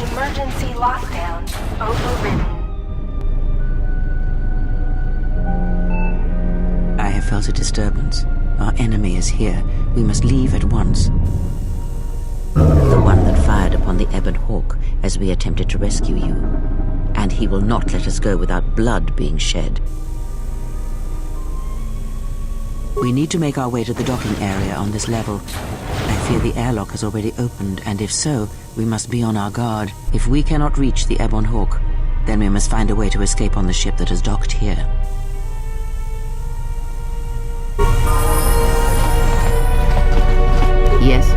Emergency lockdown overridden. I have felt a disturbance. Our enemy is here. We must leave at once. The one that fired upon the Ebon Hawk as we attempted to rescue you. And he will not let us go without blood being shed. We need to make our way to the docking area on this level. I fear the airlock has already opened, and if so, we must be on our guard. If we cannot reach the Ebon Hawk, then we must find a way to escape on the ship that has docked here. Yes?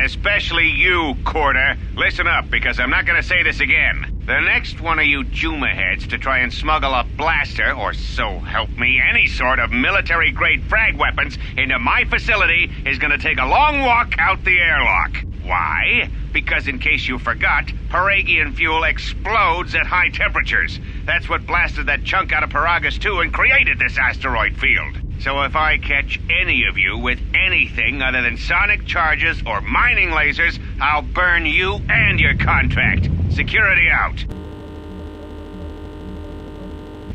Especially you, Kotor. Listen up, because I'm not gonna say this again. The next one of you Juma heads to try and smuggle a blaster, or so help me, any sort of military-grade frag weapons into my facility is gonna take a long walk out the airlock. Why? Because in case you forgot, Paragian fuel explodes at high temperatures. That's what blasted that chunk out of Paragus 2 and created this asteroid field. So if I catch any of you with anything other than sonic charges or mining lasers, I'll burn you and your contract. Security out.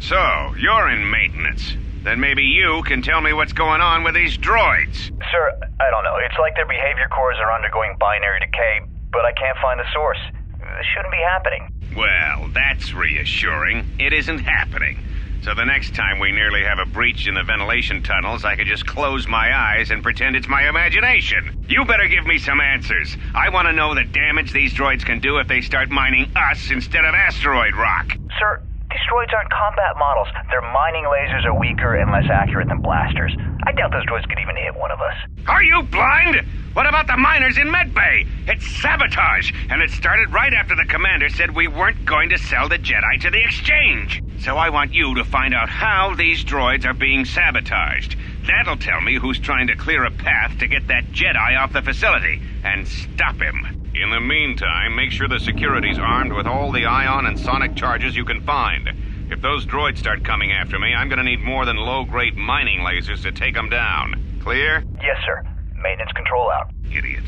So, you're in maintenance. Then maybe you can tell me what's going on with these droids. Sir, I don't know. It's like their behavior cores are undergoing binary decay, but I can't find the source. This shouldn't be happening. Well, that's reassuring. It isn't happening. So the next time we nearly have a breach in the ventilation tunnels, I could just close my eyes and pretend it's my imagination. You better give me some answers. I want to know the damage these droids can do if they start mining us instead of asteroid rock. Sir, these droids aren't combat models. Their mining lasers are weaker and less accurate than blasters. I doubt those droids could even hit one of us. Are you blind? What about the miners in Medbay? It's sabotage, and it started right after the commander said we weren't going to sell the Jedi to the exchange. So I want you to find out how these droids are being sabotaged. That'll tell me who's trying to clear a path to get that Jedi off the facility, and stop him. In the meantime, make sure the security's armed with all the ion and sonic charges you can find. If those droids start coming after me, I'm gonna need more than low-grade mining lasers to take them down. Clear? Yes, sir. Maintenance control out. Idiot.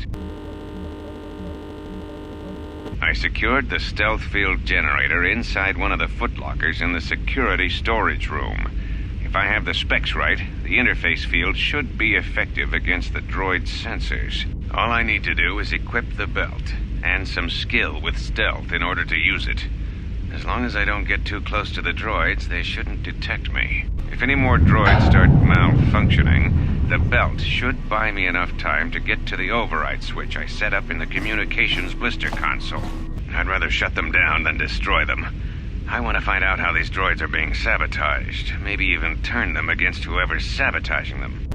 I secured the stealth field generator inside one of the footlockers in the security storage room. If I have the specs right, the interface field should be effective against the droid's sensors. All I need to do is equip the belt, and some skill with stealth in order to use it. As long as I don't get too close to the droids, they shouldn't detect me. If any more droids start malfunctioning, the belt should buy me enough time to get to the override switch I set up in the communications blister console. I'd rather shut them down than destroy them. I want to find out how these droids are being sabotaged, maybe even turn them against whoever's sabotaging them.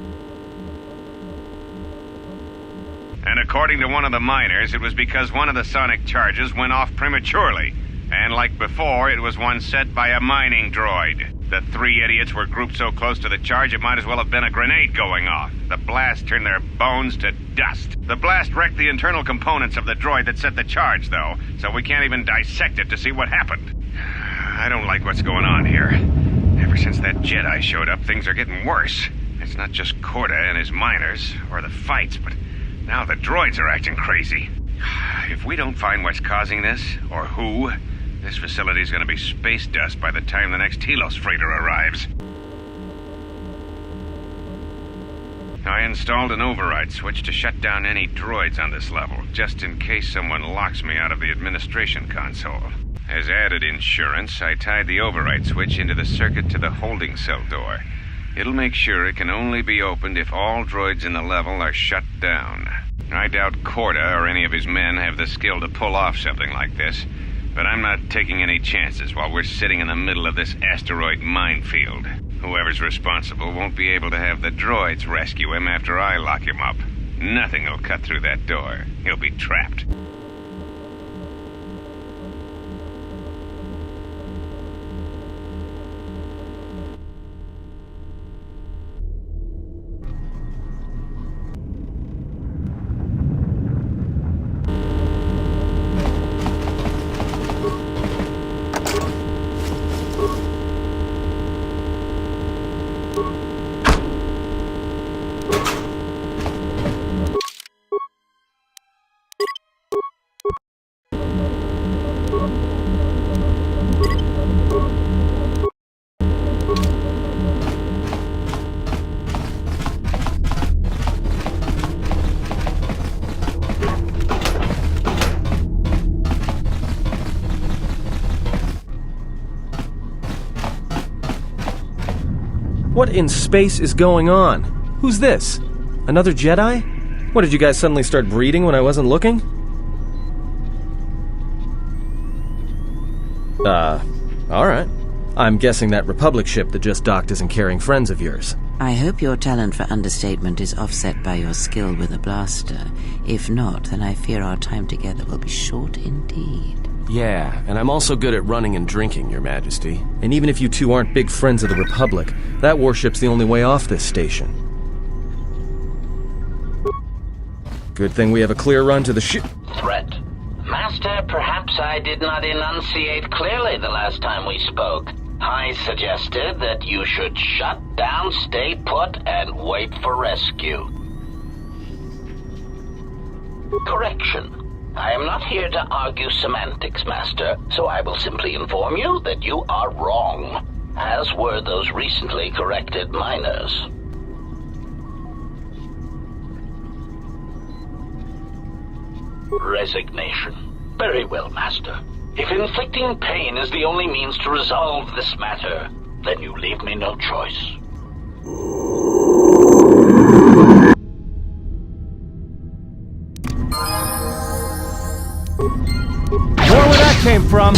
And according to one of the miners, it was because one of the sonic charges went off prematurely. And like before, it was one set by a mining droid. The three idiots were grouped so close to the charge, it might as well have been a grenade going off. The blast turned their bones to dust. The blast wrecked the internal components of the droid that set the charge, though, so we can't even dissect it to see what happened. I don't like what's going on here. Ever since that Jedi showed up, things are getting worse. It's not just Kotor and his miners, or the fights, but now the droids are acting crazy. If we don't find what's causing this, or who, this facility's gonna be space dust by the time the next Nihilus freighter arrives. I installed an override switch to shut down any droids on this level, just in case someone locks me out of the administration console. As added insurance, I tied the override switch into the circuit to the holding cell door. It'll make sure it can only be opened if all droids in the level are shut down. I doubt Kotor or any of his men have the skill to pull off something like this, but I'm not taking any chances while we're sitting in the middle of this asteroid minefield. Whoever's responsible won't be able to have the droids rescue him after I lock him up. Nothing will cut through that door. He'll be trapped. What in space is going on? Who's this? Another Jedi? What, did you guys suddenly start breeding when I wasn't looking? Alright. I'm guessing that Republic ship that just docked isn't carrying friends of yours. I hope your talent for understatement is offset by your skill with a blaster. If not, then I fear our time together will be short indeed. Yeah, and I'm also good at running and drinking, Your Majesty. And even if you two aren't big friends of the Republic, that warship's the only way off this station. Good thing we have a clear run to the ship. Threat. Master, perhaps I did not enunciate clearly the last time we spoke. I suggested that you should shut down, stay put, and wait for rescue. Correction. I am not here to argue semantics, Master, so I will simply inform you that you are wrong, as were those recently corrected miners. Resignation. Very well, Master. If inflicting pain is the only means to resolve this matter, then you leave me no choice. More where that came from!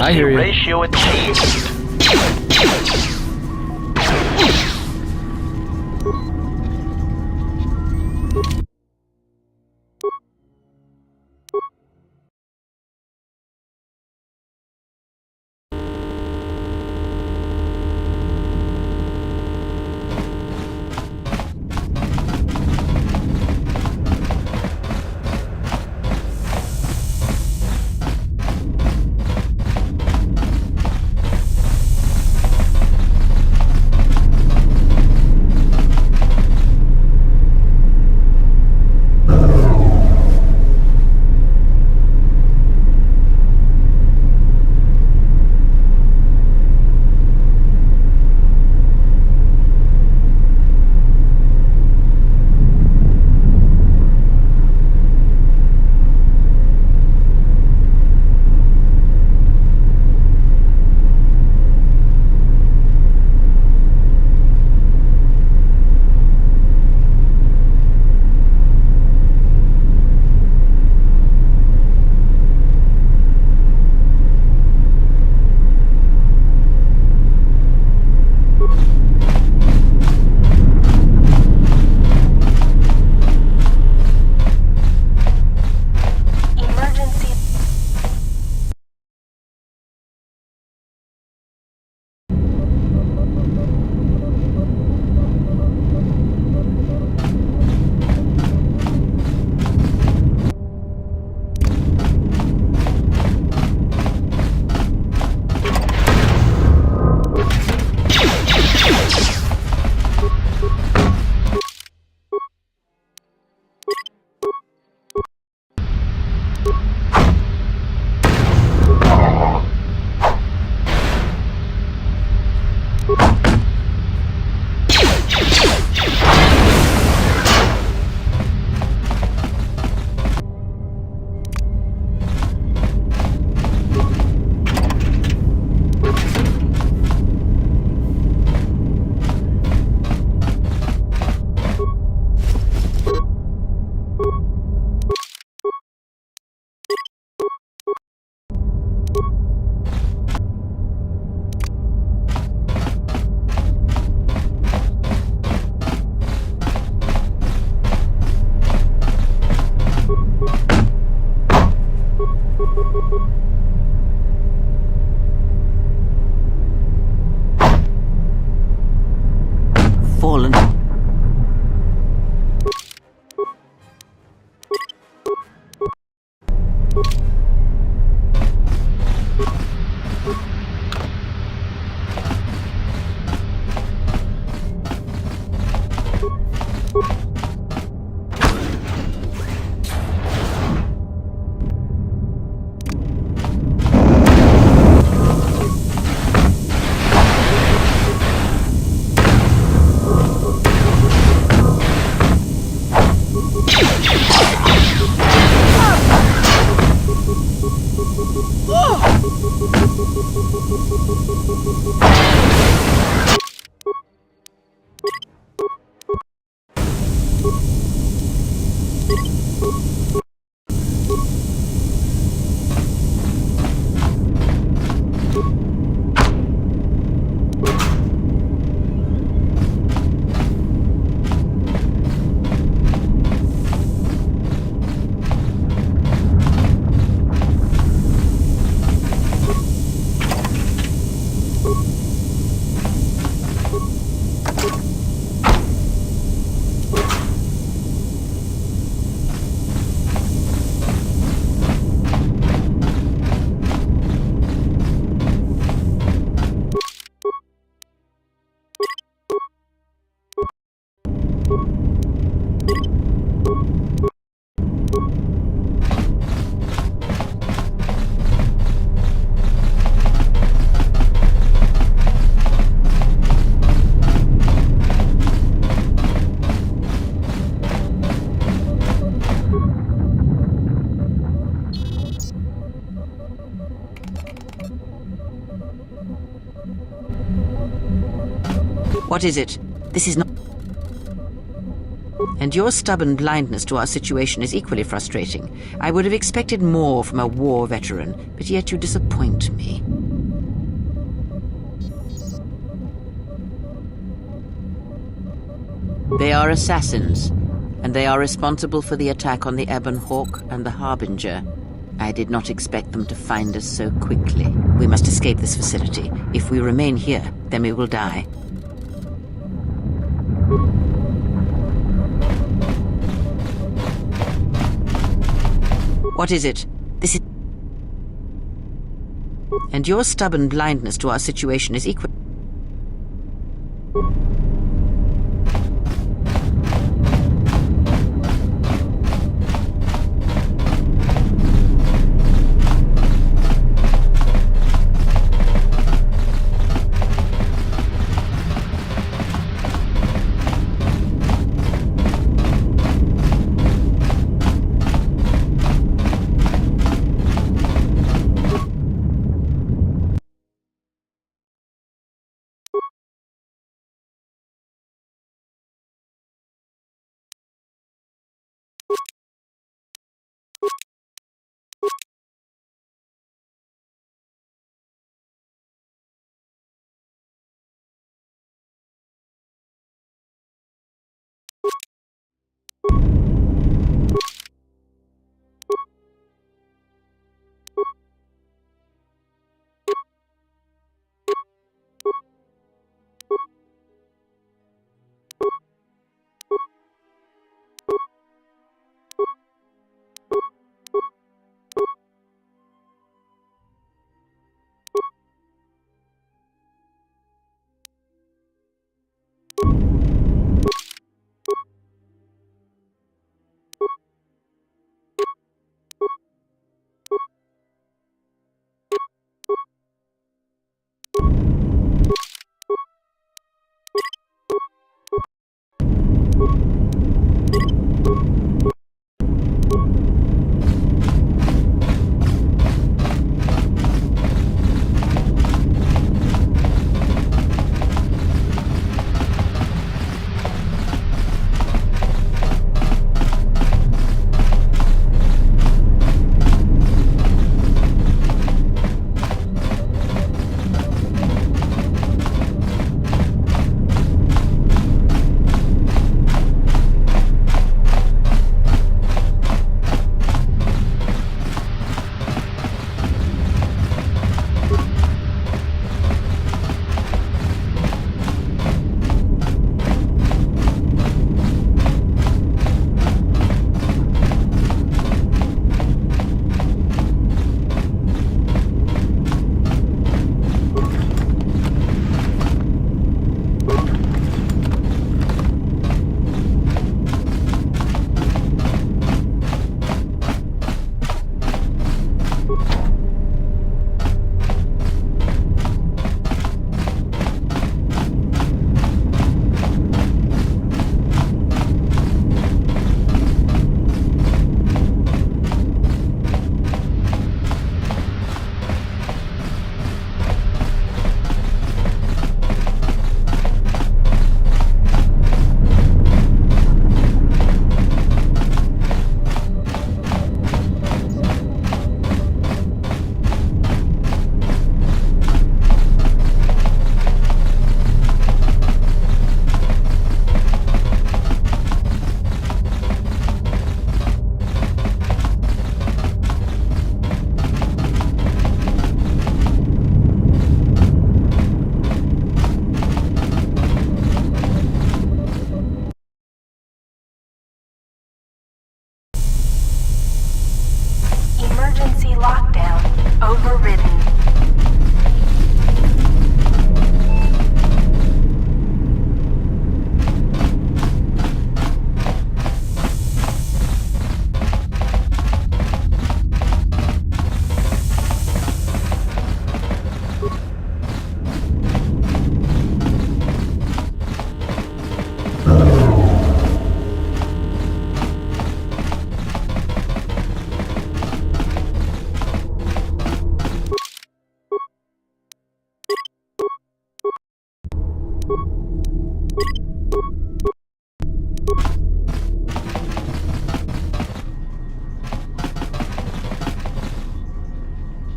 I hear you. Ratio achieved. What is it? This is not... And your stubborn blindness to our situation is equally frustrating. I would have expected more from a war veteran, but yet you disappoint me. They are assassins, and they are responsible for the attack on the Ebon Hawk and the Harbinger. I did not expect them to find us so quickly. We must escape this facility. If we remain here, then we will die. What is it? This is... And your stubborn blindness to our situation is equal...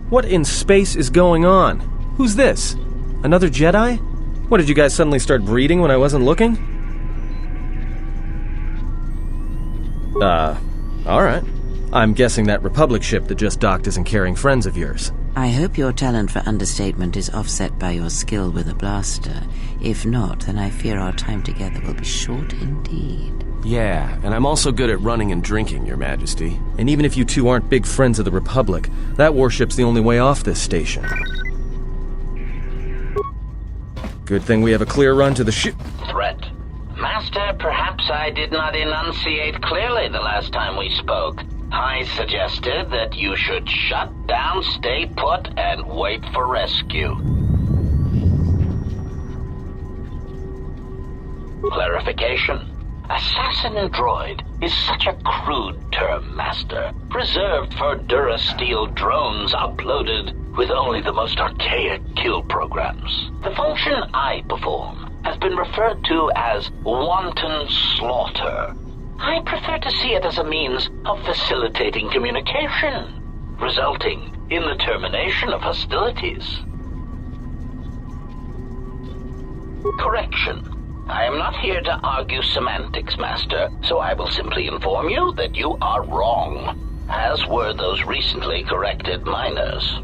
What in space is going on? Who's this? Another Jedi? What, did you guys suddenly start breeding when I wasn't looking? Alright. I'm guessing that Republic ship that just docked isn't carrying friends of yours. I hope your talent for understatement is offset by your skill with a blaster. If not, then I fear our time together will be short indeed. Yeah, and I'm also good at running and drinking, Your Majesty. And even if you two aren't big friends of the Republic, that warship's the only way off this station. Good thing we have a clear run to the ship. Threat. Master, perhaps I did not enunciate clearly the last time we spoke. I suggested that you should shut down, stay put, and wait for rescue. Clarification. Assassin droid is such a crude term, Master, reserved for Durasteel drones uploaded with only the most archaic kill programs. The function I perform has been referred to as wanton slaughter. I prefer to see it as a means of facilitating communication, resulting in the termination of hostilities. Correction. I am not here to argue semantics, Master, so I will simply inform you that you are wrong, as were those recently corrected miners.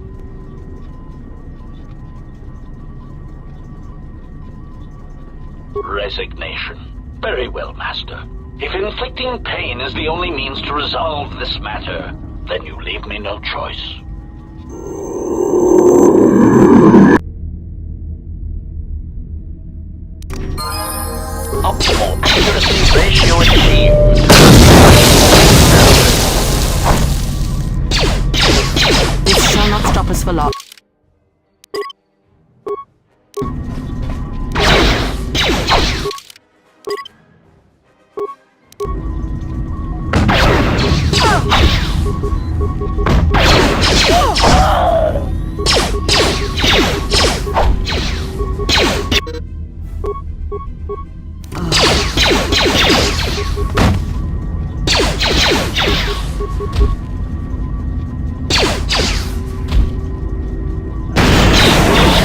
Resignation. Very well, Master. If inflicting pain is the only means to resolve this matter, then you leave me no choice. Optimal accuracy ratio achieved. This shall not stop us for long.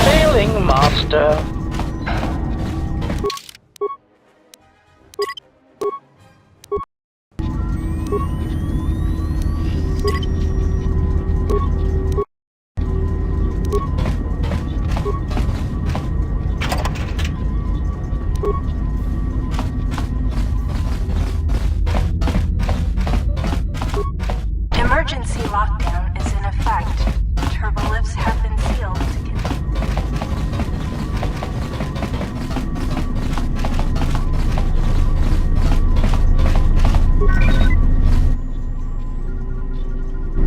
Failing, Master. Emergency lockdown is in effect. Turbolifts have been sealed to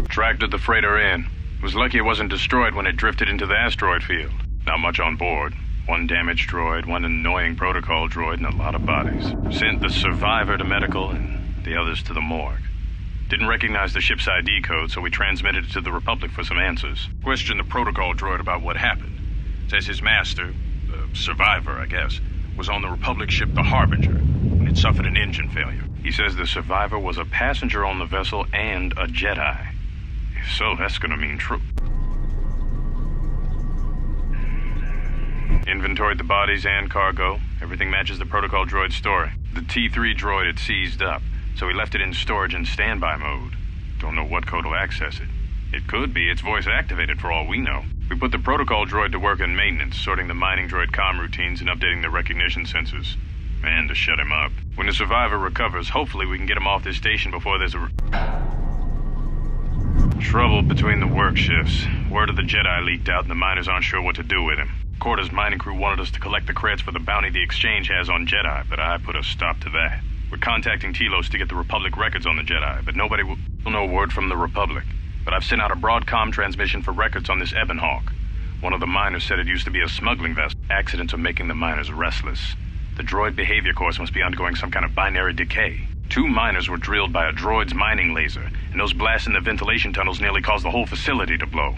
Tracted the freighter in. Was lucky it wasn't destroyed when it drifted into the asteroid field. Not much on board. One damaged droid, one annoying protocol droid, and a lot of bodies. Sent the survivor to medical and the others to the morgue. Didn't recognize the ship's ID code, so we transmitted it to the Republic for some answers. Questioned the protocol droid about what happened. Says his master, the survivor, I guess, was on the Republic ship the Harbinger when it suffered an engine failure. He says the survivor was a passenger on the vessel and a Jedi. If so, that's gonna mean true. Inventoried the bodies and cargo. Everything matches the protocol droid's story. The T3 droid had seized up, so we left it in storage in standby mode. Don't know what code will access it. It could be it's voice activated for all we know. We put the protocol droid to work in maintenance, sorting the mining droid comm routines and updating the recognition sensors. And to shut him up. When the survivor recovers, hopefully we can get him off this station before there's trouble between the work shifts. Word of the Jedi leaked out and the miners aren't sure what to do with him. Kotor's mining crew wanted us to collect the creds for the bounty the Exchange has on Jedi, but I put a stop to that. We're contacting Telos to get the Republic records on the Jedi, but nobody will know word from the Republic. But I've sent out a broadcom transmission for records on this Ebon Hawk. One of the miners said it used to be a smuggling vessel. Accidents are making the miners restless. The droid behavior course must be undergoing some kind of binary decay. 2 miners were drilled by a droid's mining laser, and those blasts in the ventilation tunnels nearly caused the whole facility to blow.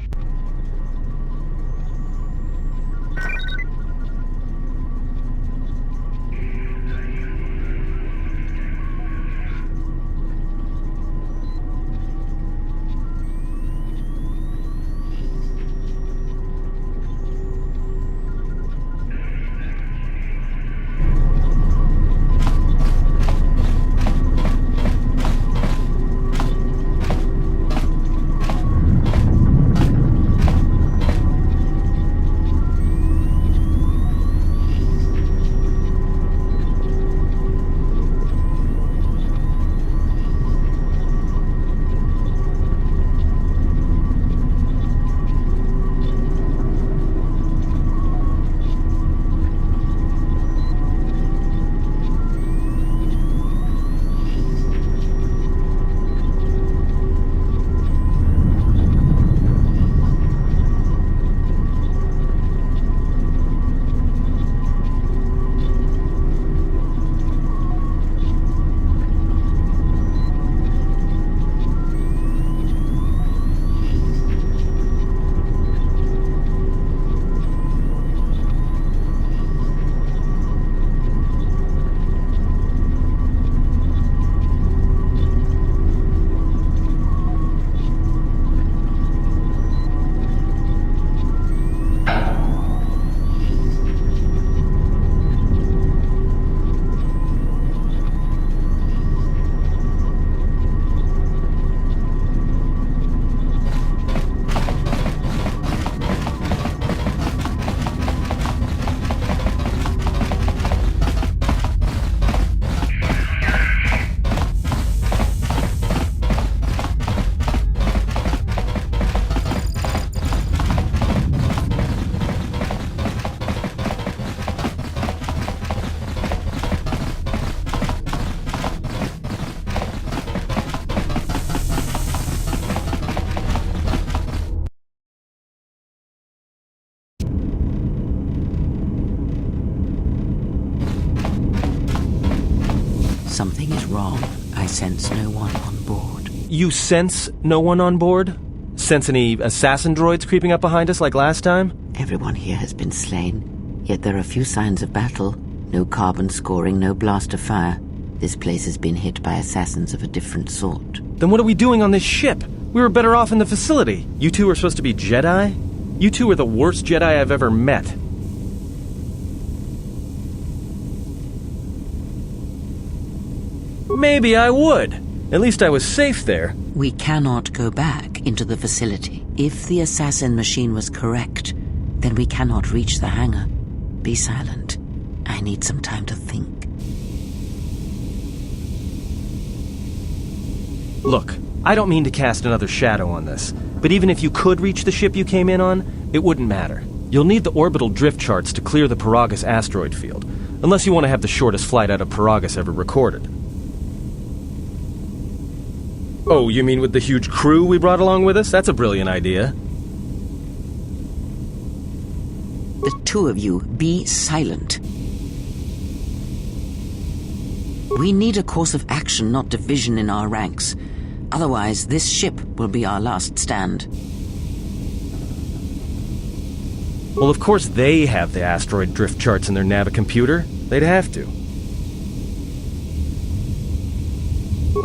Something is wrong. I sense no one on board. You sense no one on board? Sense any assassin droids creeping up behind us like last time? Everyone here has been slain, yet there are few signs of battle. No carbon scoring, no blaster fire. This place has been hit by assassins of a different sort. Then what are we doing on this ship? We were better off in the facility. You two are supposed to be Jedi? You two are the worst Jedi I've ever met. Maybe I would. At least I was safe there. We cannot go back into the facility. If the assassin machine was correct, then we cannot reach the hangar. Be silent. I need some time to think. Look, I don't mean to cast another shadow on this, but even if you could reach the ship you came in on, it wouldn't matter. You'll need the orbital drift charts to clear the Paragus asteroid field, unless you want to have the shortest flight out of Paragus ever recorded. Oh, you mean with the huge crew we brought along with us? That's a brilliant idea. The two of you, be silent. We need a course of action, not division in our ranks. Otherwise, this ship will be our last stand. Well, of course they have the asteroid drift charts in their navicomputer. They'd have to.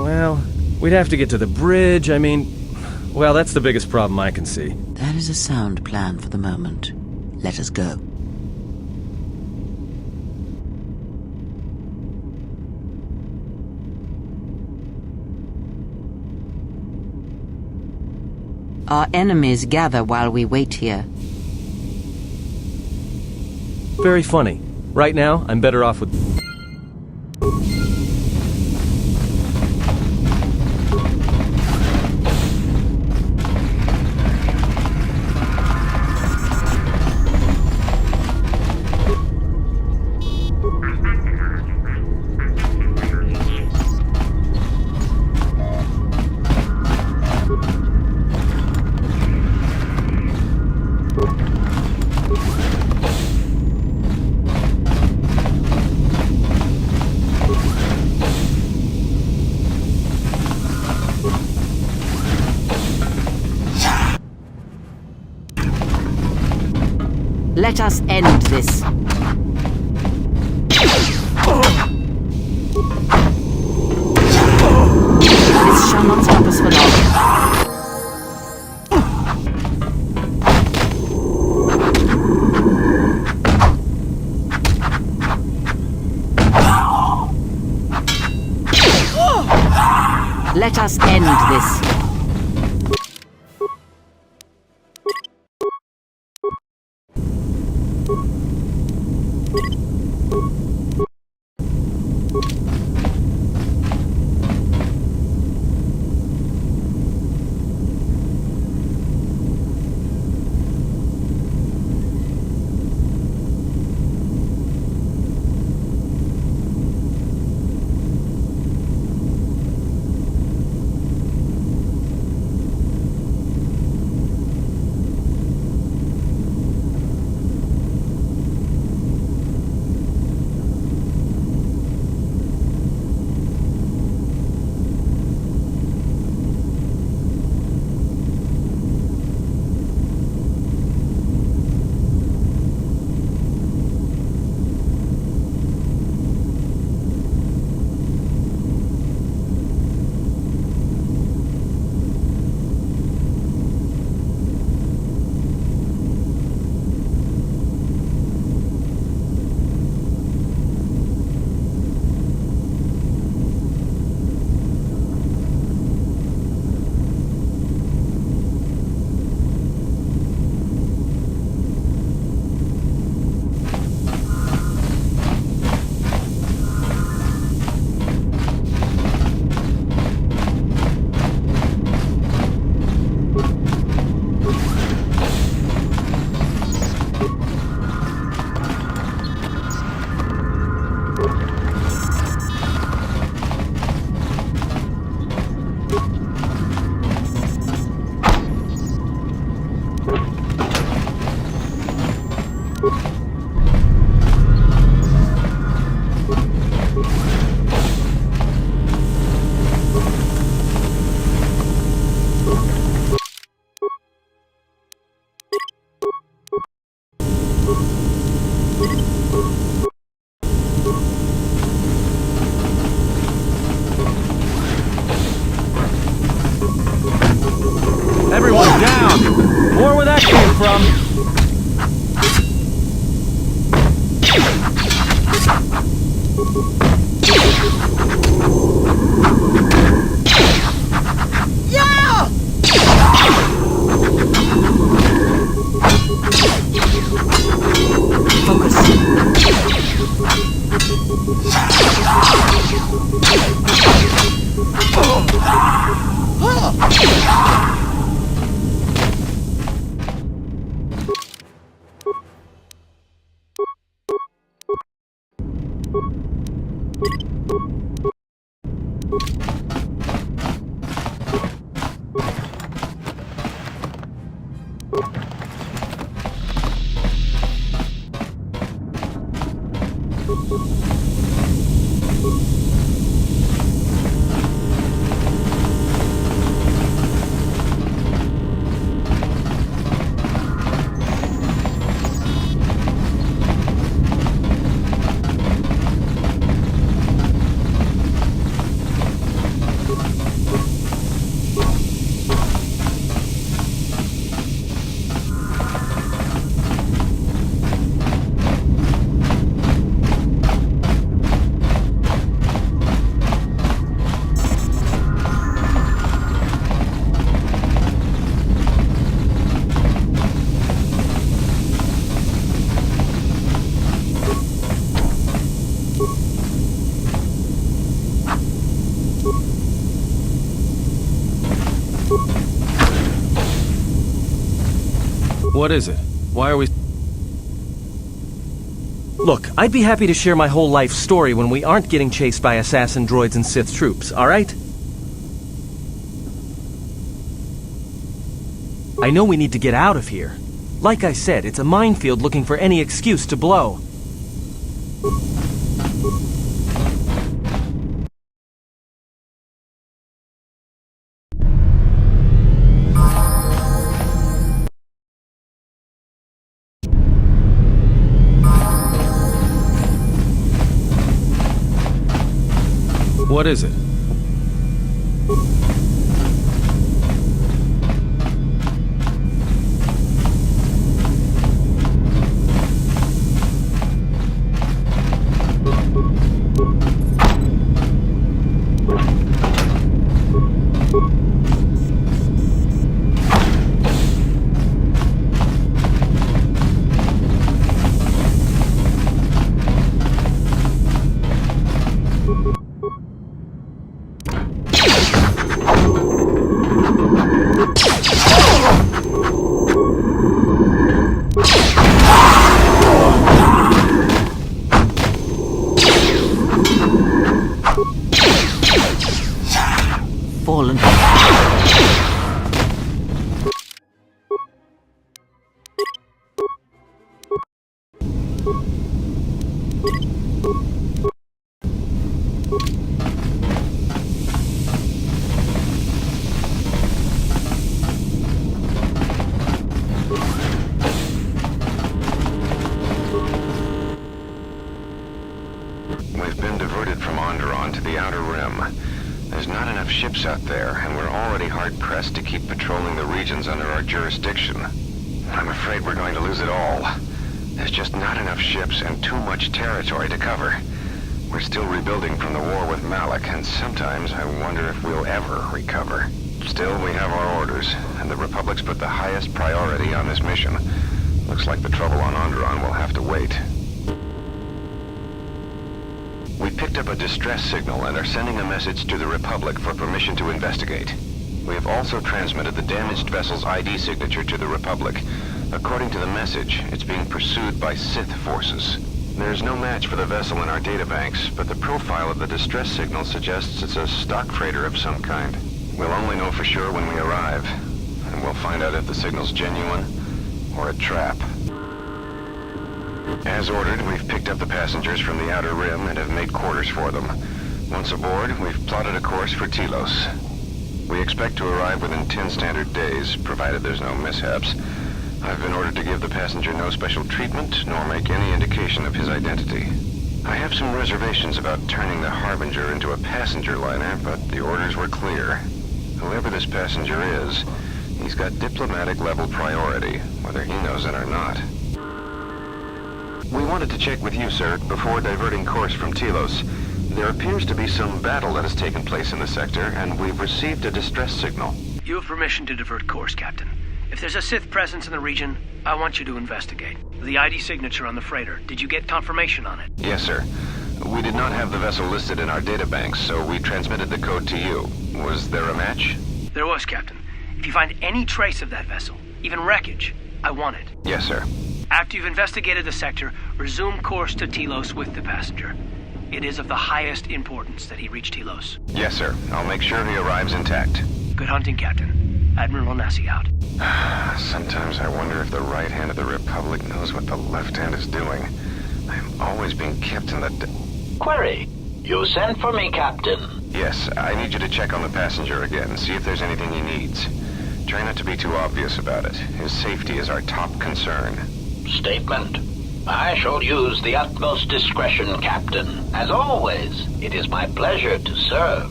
Well, we'd have to get to the bridge. I mean, well, that's the biggest problem I can see. That is a sound plan for the moment. Let us go. Our enemies gather while we wait here. Very funny. Right now, I'm better off with... Let us end this. This shall not stop us for long. Let us end this. What is it? Why are we... Look, I'd be happy to share my whole life story when we aren't getting chased by assassin droids and Sith troops, alright? I know we need to get out of here. Like I said, it's a minefield looking for any excuse to blow. What is it? Fallen. We've been diverted from Onderon to the Outer Rim. There's not enough ships out there, and we're already hard-pressed to keep patrolling the regions under our jurisdiction. I'm afraid we're going to lose it all. There's just not enough ships and too much territory to cover. We're still rebuilding from the war with Malak, and sometimes I wonder if we'll ever recover. Still, we have our orders, and the Republic's put the highest priority on this mission. Looks like the trouble on Onderon will have to wait. We picked up a distress signal and are sending a message to the Republic for permission to investigate. We have also transmitted the damaged vessel's ID signature to the Republic. According to the message, it's being pursued by Sith forces. There's no match for the vessel in our databanks, but the profile of the distress signal suggests it's a stock freighter of some kind. We'll only know for sure when we arrive, and we'll find out if the signal's genuine or a trap. As ordered, we've picked up the passengers from the Outer Rim and have made quarters for them. Once aboard, we've plotted a course for Telos. We expect to arrive within 10 standard days, provided there's no mishaps. I've been ordered to give the passenger no special treatment, nor make any indication of his identity. I have some reservations about turning the Harbinger into a passenger liner, but the orders were clear. Whoever this passenger is, he's got diplomatic level priority, whether he knows it or not. We wanted to check with you, sir, before diverting course from Telos. There appears to be some battle that has taken place in the sector, and we've received a distress signal. You have permission to divert course, Captain. If there's a Sith presence in the region, I want you to investigate. The ID signature on the freighter, did you get confirmation on it? Yes, sir. We did not have the vessel listed in our databanks, so we transmitted the code to you. Was there a match? There was, Captain. If you find any trace of that vessel, even wreckage, I want it. Yes, sir. After you've investigated the sector, resume course to Telos with the passenger. It is of the highest importance that he reach Telos. Yes, sir. I'll make sure he arrives intact. Good hunting, Captain. Admiral Onasi out. Sometimes I wonder if the right hand of the Republic knows what the left hand is doing. I'm always being kept in the... Query. You sent for me, Captain. Yes, I need you to check on the passenger again and see if there's anything he needs. Try not to be too obvious about it. His safety is our top concern. Statement. I shall use the utmost discretion, Captain. As always, it is my pleasure to serve.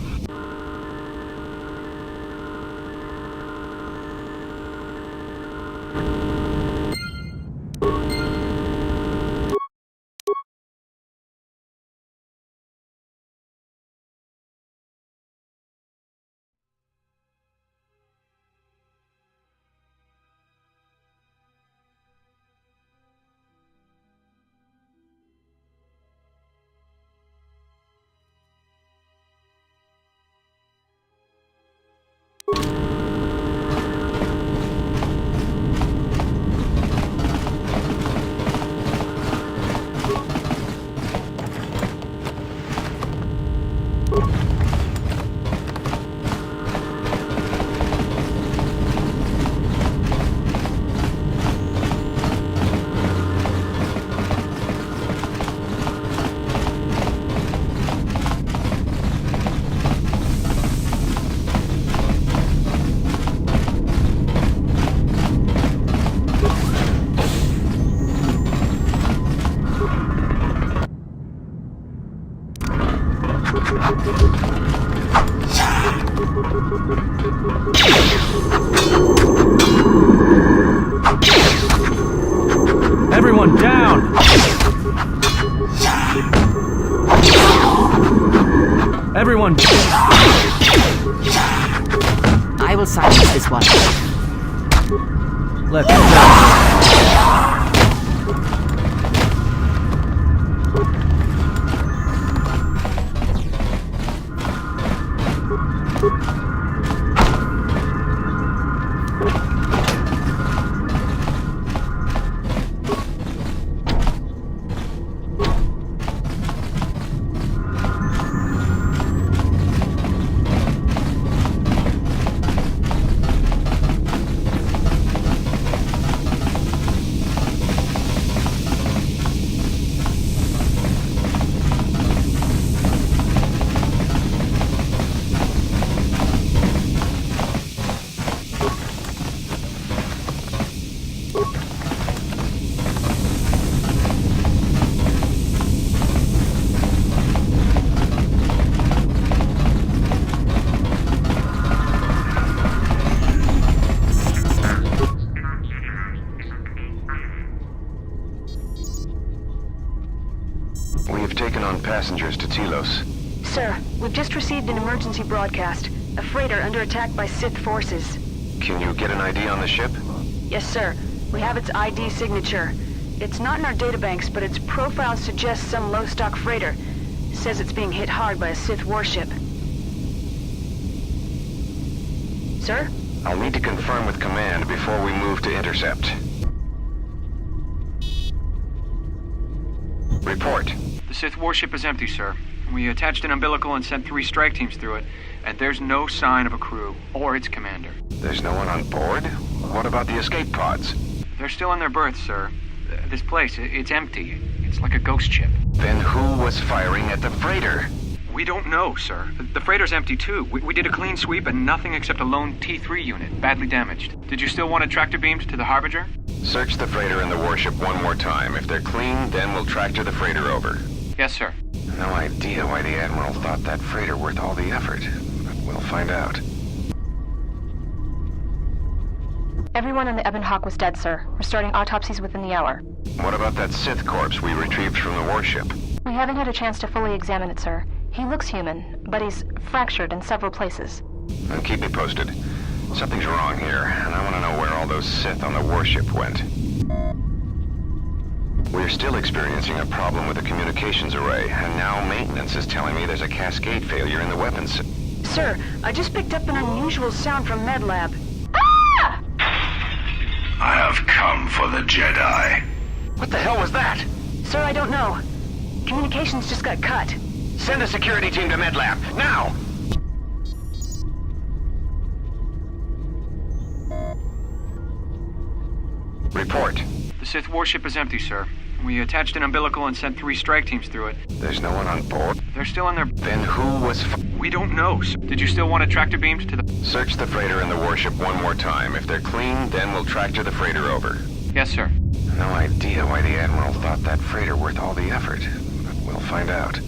Everyone down! Everyone... I will silence this one. Let them go. Passengers to Telos. Sir, we've just received an emergency broadcast. A freighter under attack by Sith forces. Can you get an ID on the ship? Yes, sir. We have its ID signature. It's not in our databanks, but its profile suggests some low-stock freighter. It says it's being hit hard by a Sith warship. Sir? I'll need to confirm with command before we move to intercept. Report. The Sith warship is empty, sir. We attached an umbilical and sent 3 strike teams through it, and there's no sign of a crew, or its commander. There's no one on board? What about the escape pods? They're still in their berths, sir. This place, it's empty. It's like a ghost ship. Then who was firing at the freighter? We don't know, sir. The freighter's empty, too. We did a clean sweep and nothing except a lone T3 unit, badly damaged. Did you still want it tractor beamed to the Harbinger? Search the freighter and the warship one more time. If they're clean, then we'll tractor the freighter over. Yes, sir. No idea why the Admiral thought that freighter worth all the effort, but we'll find out. Everyone on the Ebon Hawk was dead, sir. We're starting autopsies within the hour. What about that Sith corpse we retrieved from the warship? We haven't had a chance to fully examine it, sir. He looks human, but he's fractured in several places. Then keep me posted. Something's wrong here, and I want to know where all those Sith on the warship went. We're still experiencing a problem with the communications array, and now maintenance is telling me there's a cascade failure in the weapons. Sir, I just picked up an unusual sound from MedLab. Ah! I have come for the Jedi. What the hell was that? Sir, I don't know. Communications just got cut. Send a security team to MedLab, now! Report. The Sith warship is empty, sir. We attached an umbilical and sent 3 strike teams through it. There's no one on board? They're still in their... Then who was... We don't know, sir. Did you still want to tractor beamed to the... Search the freighter and the warship one more time. If they're clean, then we'll tractor the freighter over. Yes, sir. No idea why the Admiral thought that freighter worth all the effort, but we'll find out.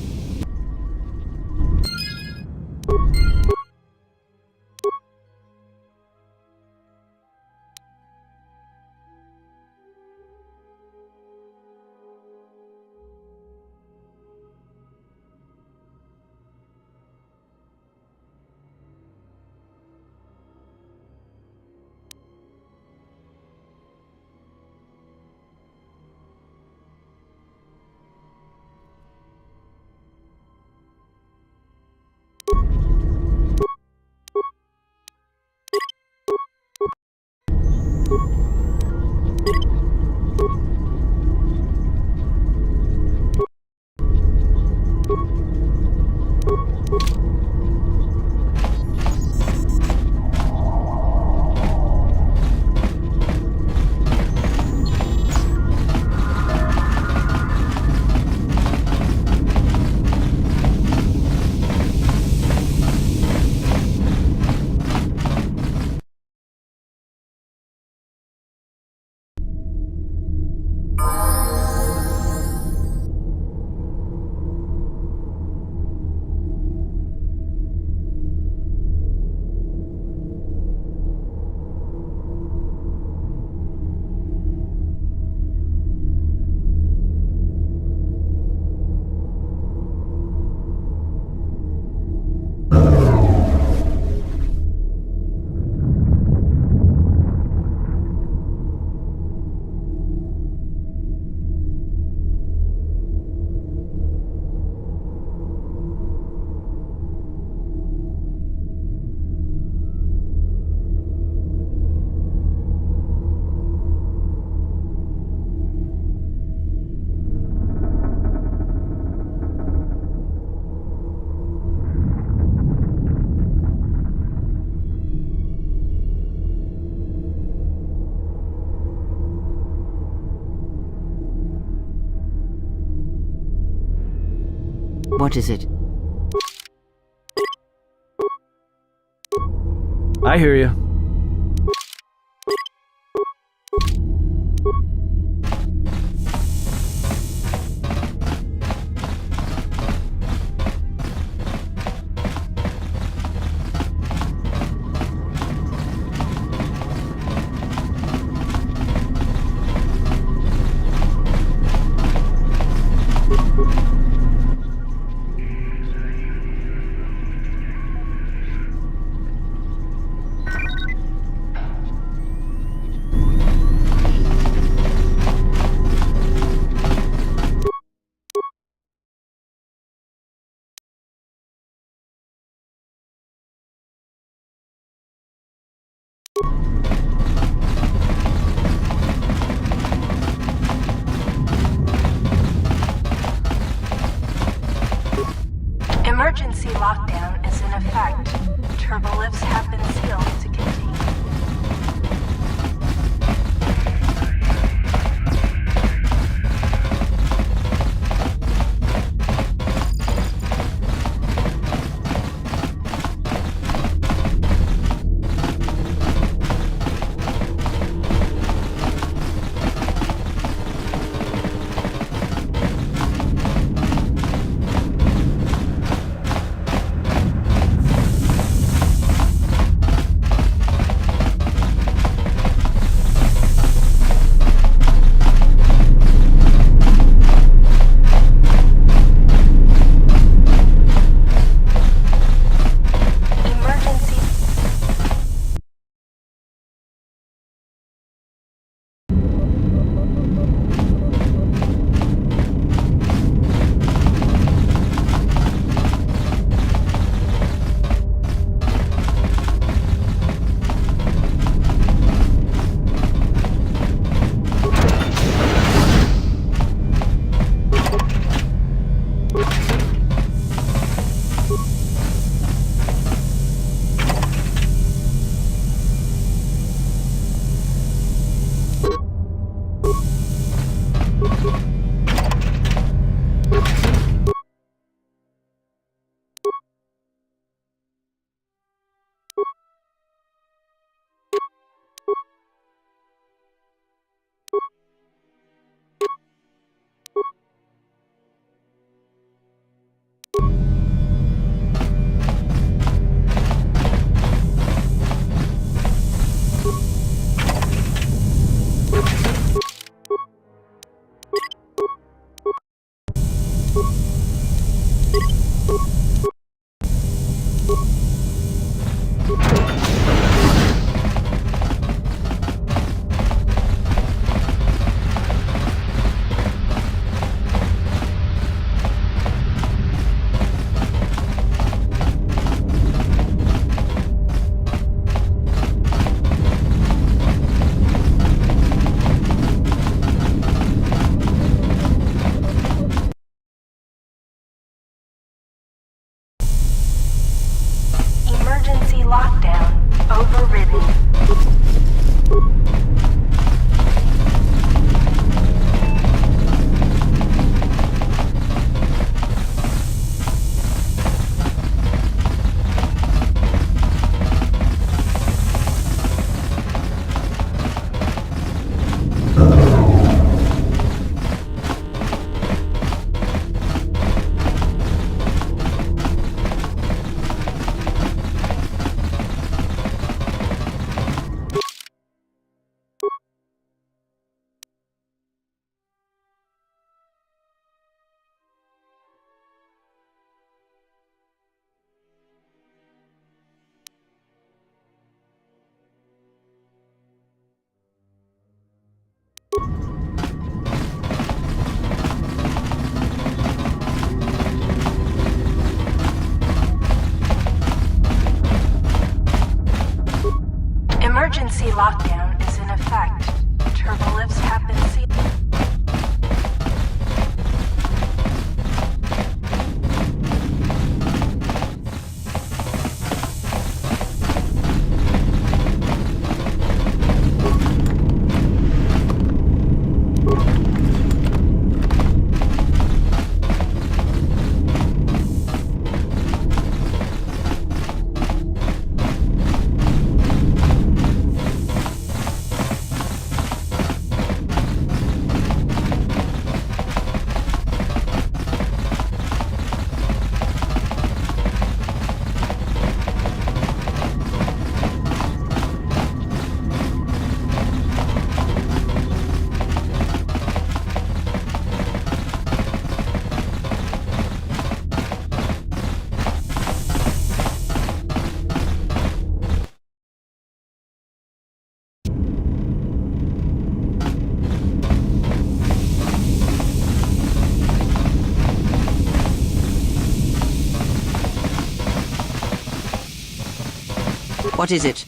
What is it? I hear you. Emergency lockdown is in effect. Turbolifts have been sealed to contain. What is it?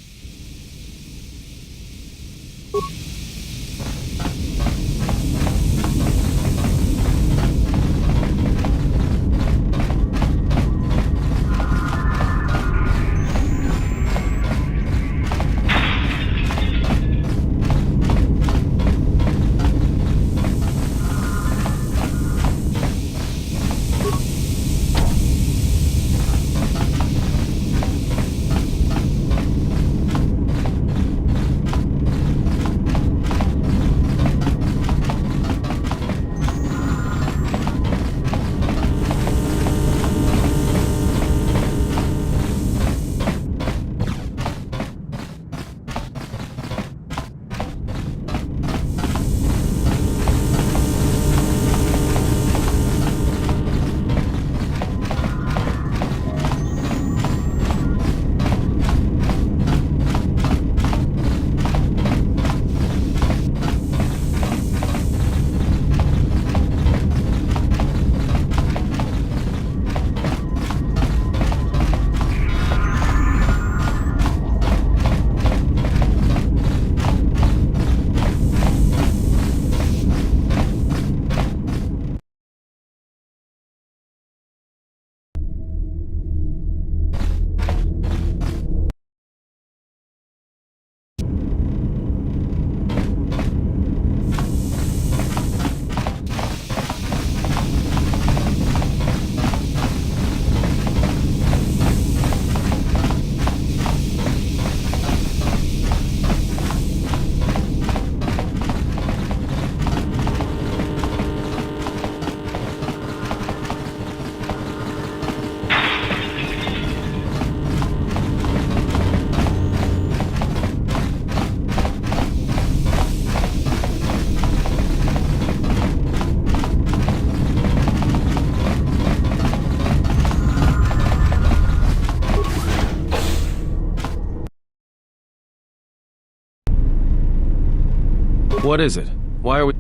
What is it? Why are we...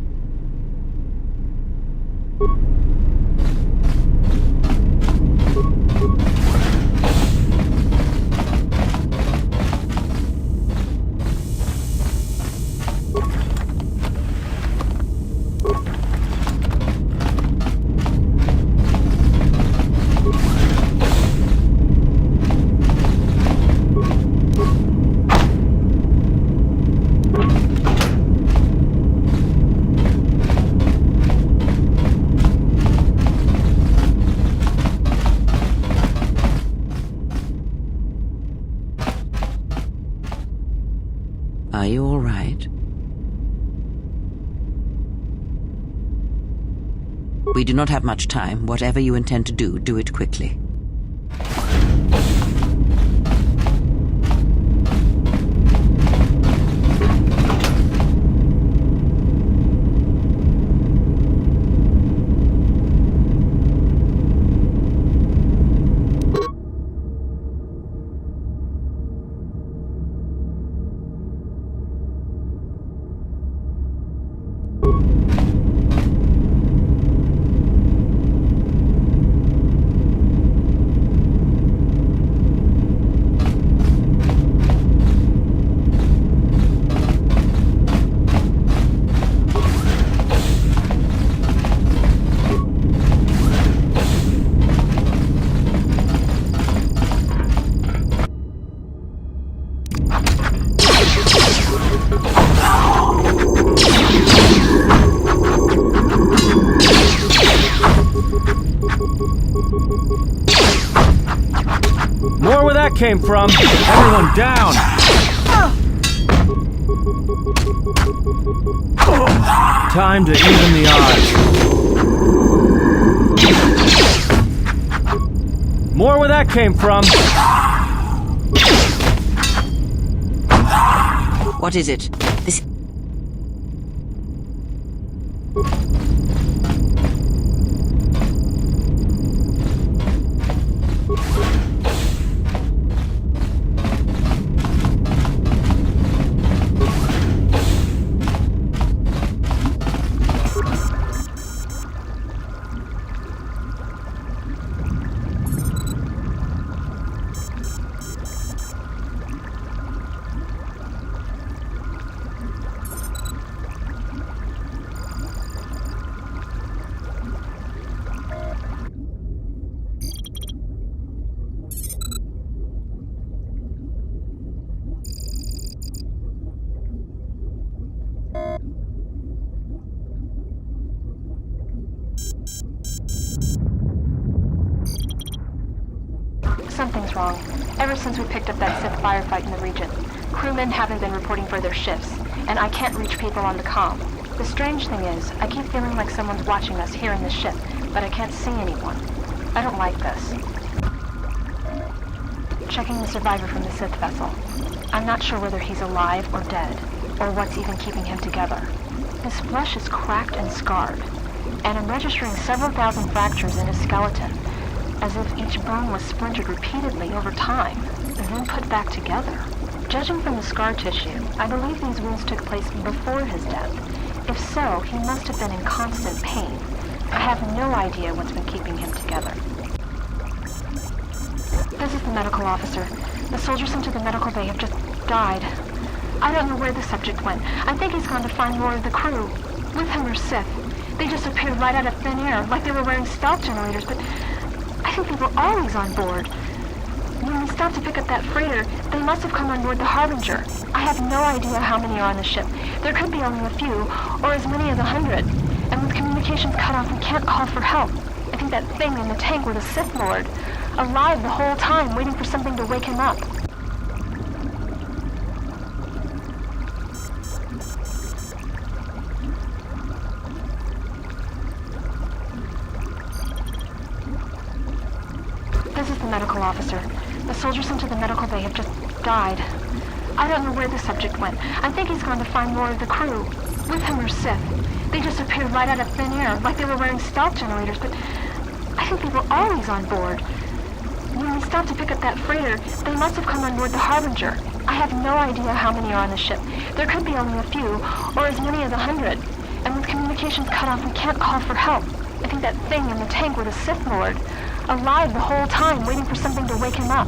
Are you all right? We do not have much time. Whatever you intend to do, do it quickly. More where that came from. Everyone down. Time to even the odds. More where that came from. What is it? This... Something's wrong. Ever since we picked up that Sith firefight in the region, crewmen haven't been reporting for their shifts, and I can't reach people on the comm. The strange thing is, I keep feeling like someone's watching us here in the ship, but I can't see anyone. I don't like this. Checking the survivor from the Sith vessel. I'm not sure whether he's alive or dead, or what's even keeping him together. His flesh is cracked and scarred, and I'm registering several thousand fractures in his skeleton, as if each bone was splintered repeatedly over time, and then put back together. Judging from the scar tissue, I believe these wounds took place before his death. If so, he must have been in constant pain. I have no idea what's been keeping him together. This is the medical officer. The soldiers sent to the medical bay have just died. I don't know where the subject went. I think he's gone to find more of the crew. With him are Sith. They just appeared right out of thin air, like they were wearing stealth generators, but I think they were always on board. When we stopped to pick up that freighter, they must have come on board the Harbinger. I have no idea how many are on the ship. There could be only a few, or as many as 100. And with communications cut off, we can't call for help. I think that thing in the tank was a Sith Lord. Alive the whole time, waiting for something to wake him up. This is the medical officer. The soldiers sent to the medical bay have just died. I don't know where the subject went. I think he's gone to find more of the crew. With him are Sith. They just appeared right out of thin air, like they were wearing stealth generators, but I think they were always on board. When we stopped to pick up that freighter, they must have come on board the Harbinger. I have no idea how many are on the ship. There could be only a few, or as many as 100. And with communications cut off, we can't call for help. I think that thing in the tank was a Sith Lord. Alive the whole time, waiting for something to wake him up.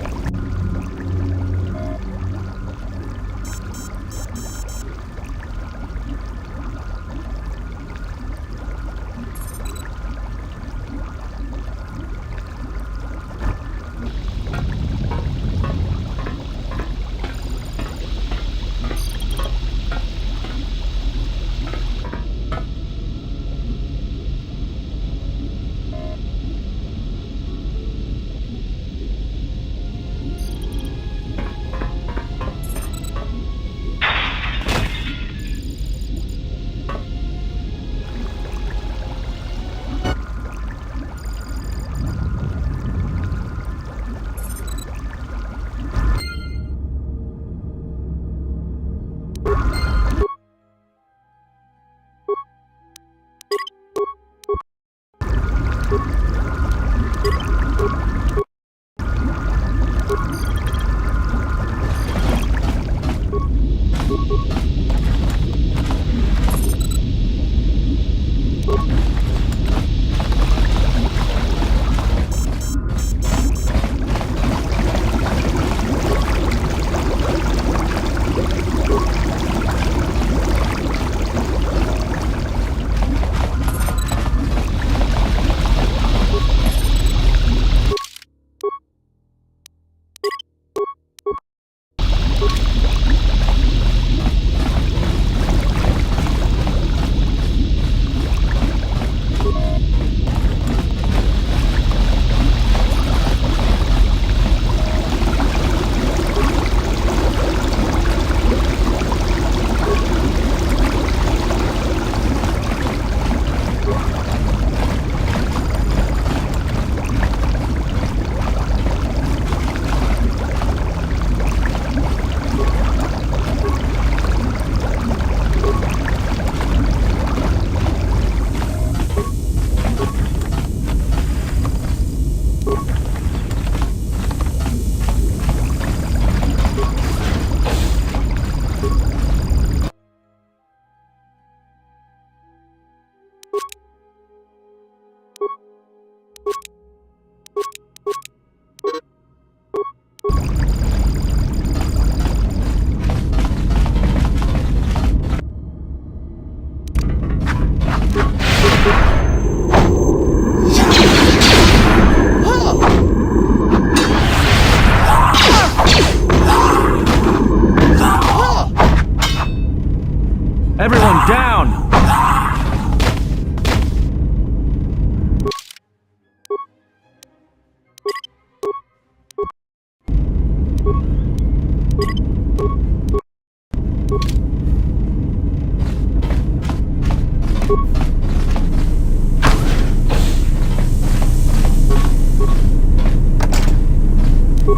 What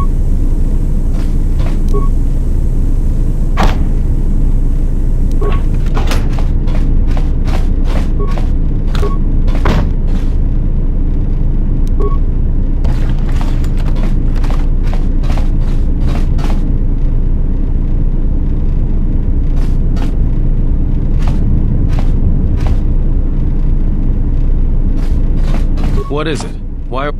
is it? Why?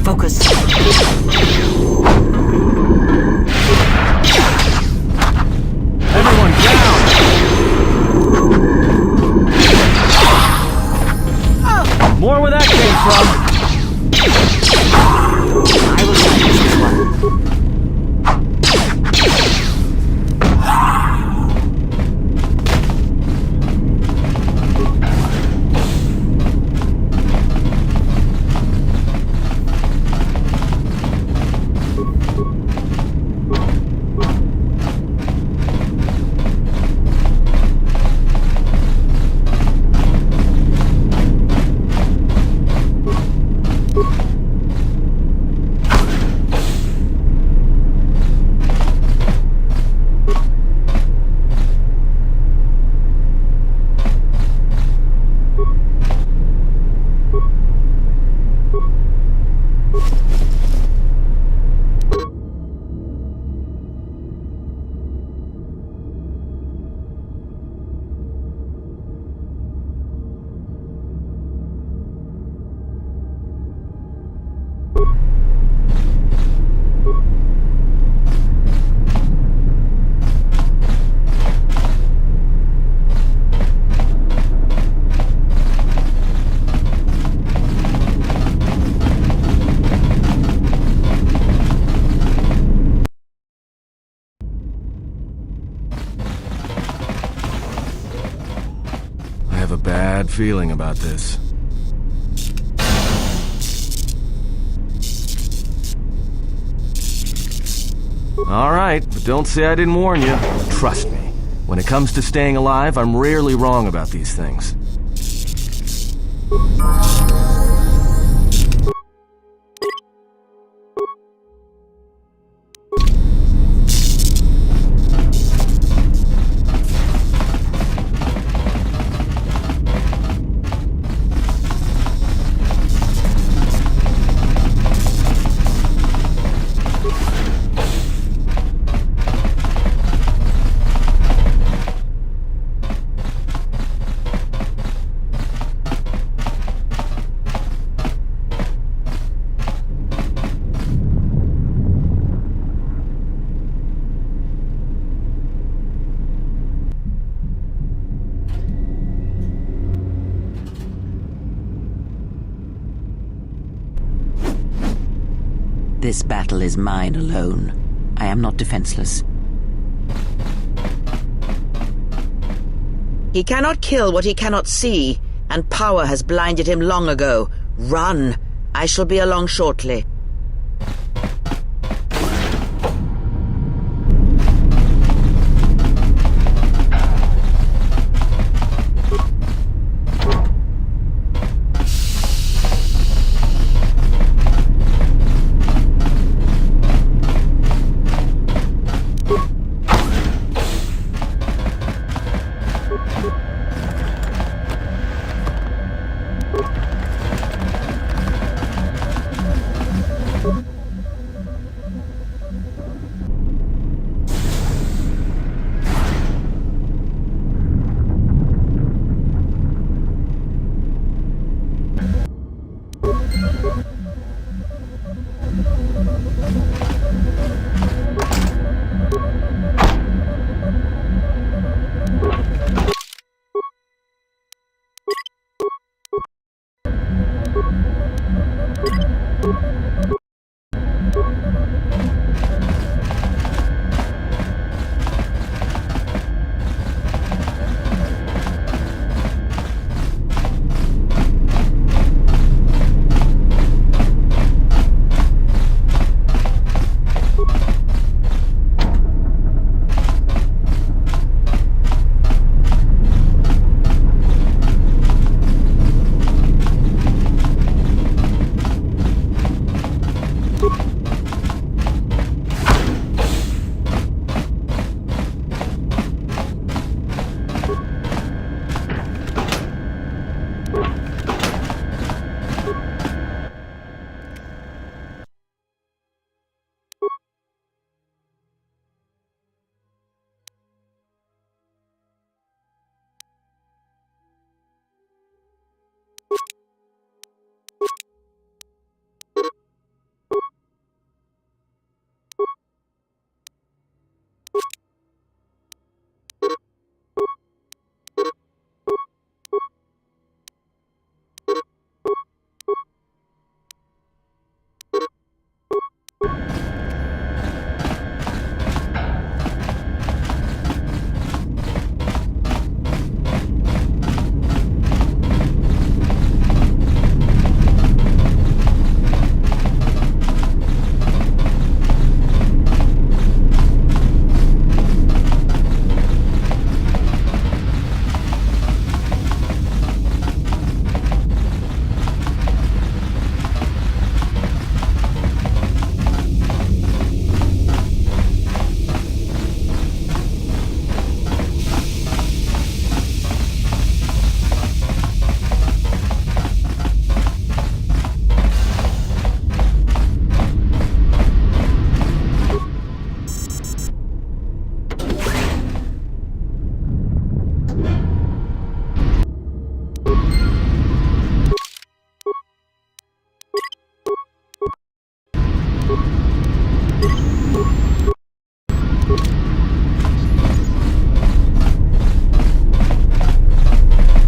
Focus. Everyone down! More where that came from! I will manage this one. I have a bad feeling about this. Alright, but don't say I didn't warn you. Trust me, when it comes to staying alive, I'm rarely wrong about these things. This battle is mine alone. I am not defenseless. He cannot kill what he cannot see, and power has blinded him long ago. Run! I shall be along shortly.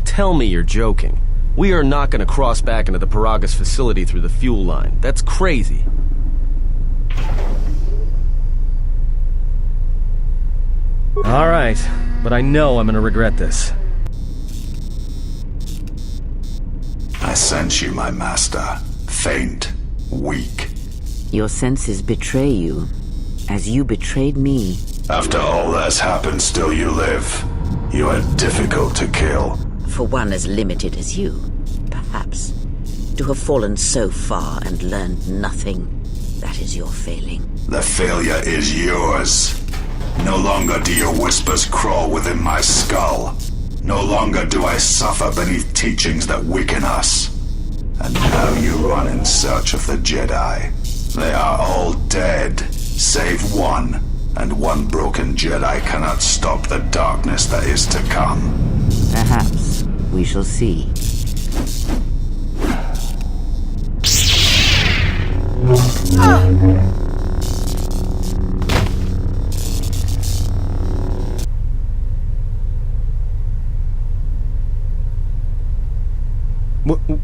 Tell me you're joking. We are not going to cross back into the Paragas facility through the fuel line. That's crazy. All right, but I know I'm gonna regret this. I sense you, my master. Faint, weak. Your senses betray you, as you betrayed me. After all that's happened, still you live. You are difficult to kill. For one as limited as you, perhaps. To have fallen so far and learned nothing, that is your failing. The failure is yours. No longer do your whispers crawl within my skull. No longer do I suffer beneath teachings that weaken us. And now you run in search of the Jedi. They are all dead, save one. And one broken Jedi cannot stop the darkness that is to come. Perhaps. We shall see.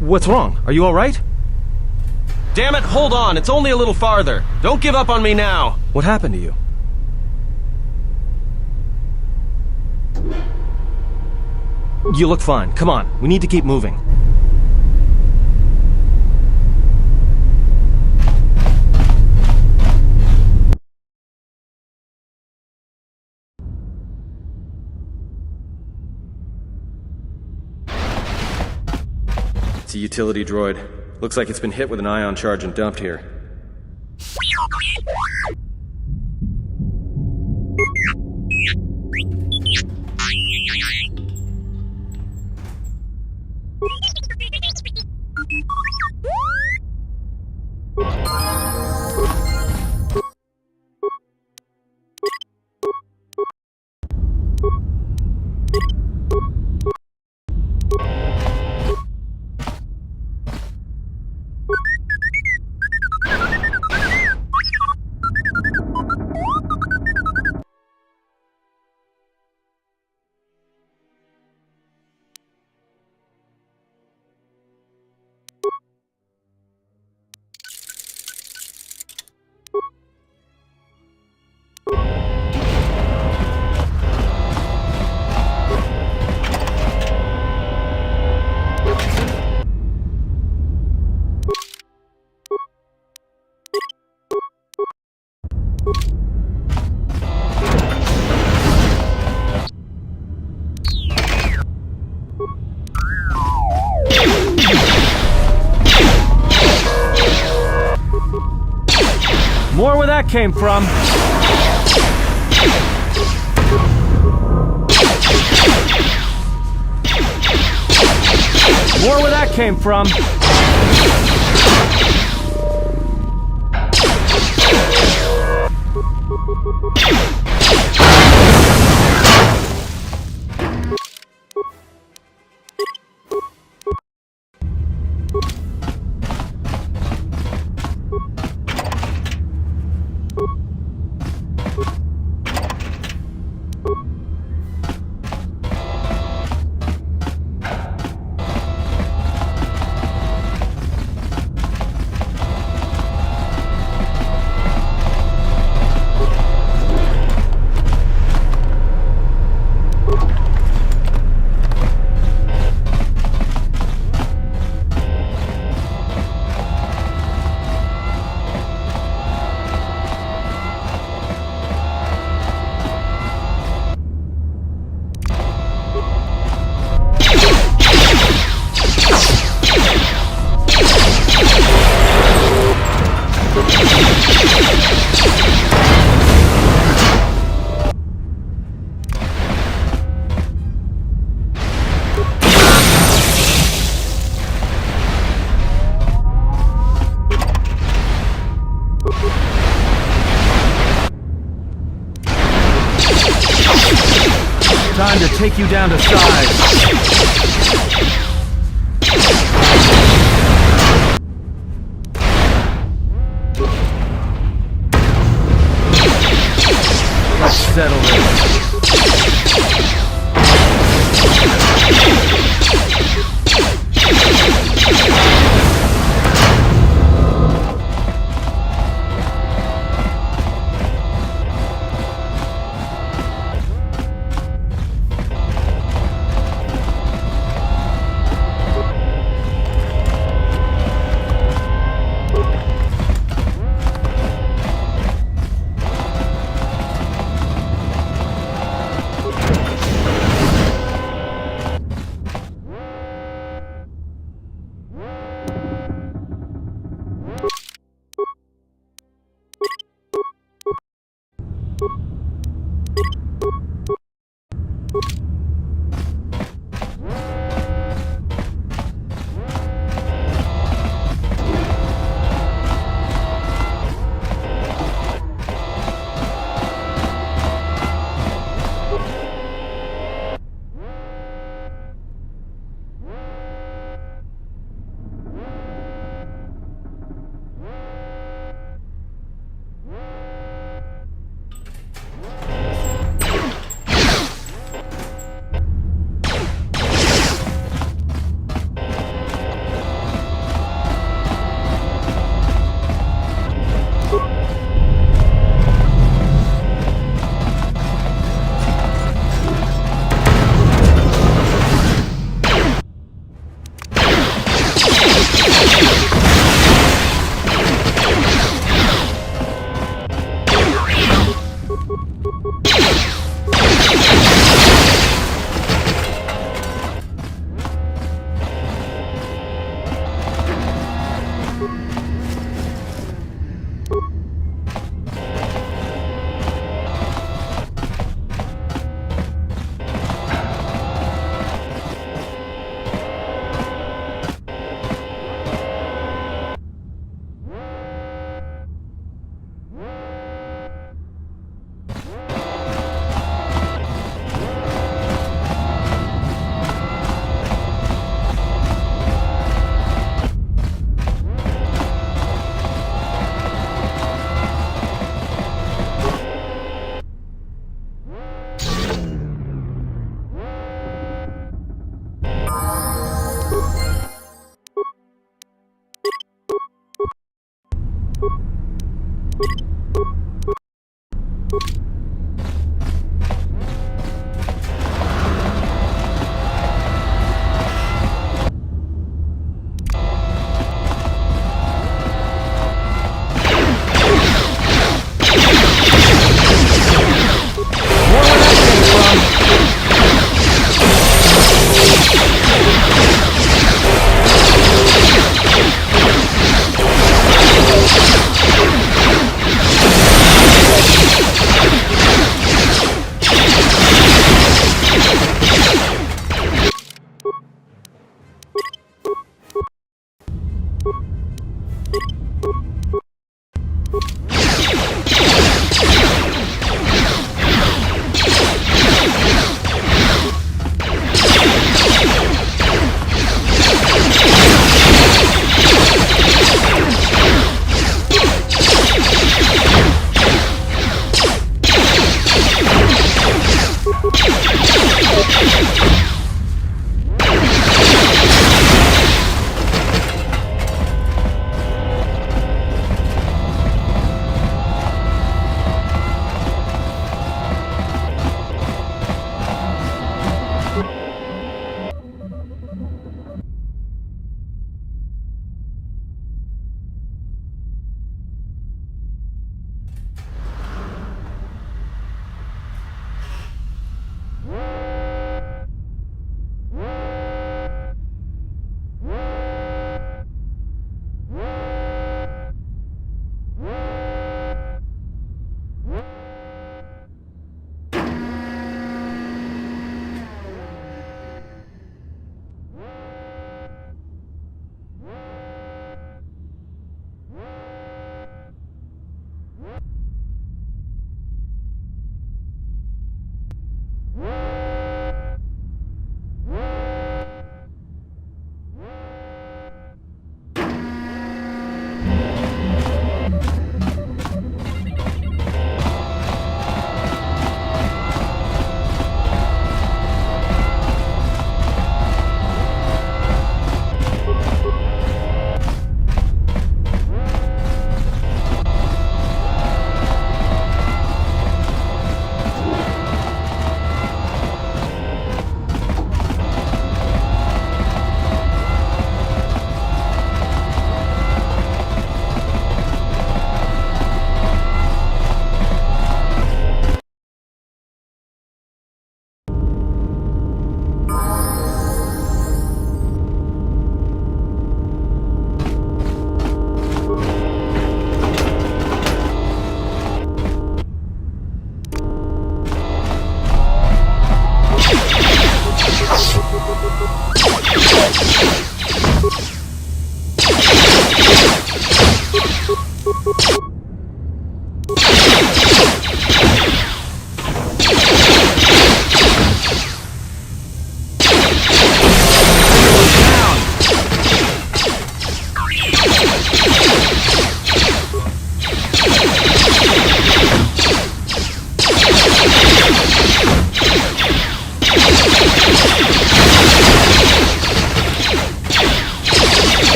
What's wrong? Are you all right? Damn it, hold on. It's only a little farther. Don't give up on me now. What happened to you? You look fine. Come on. We need to keep moving. It's a utility droid. Looks like it's been hit with an ion charge and dumped here. More where that came from. More where that came from. Time to take you down to size. settle this.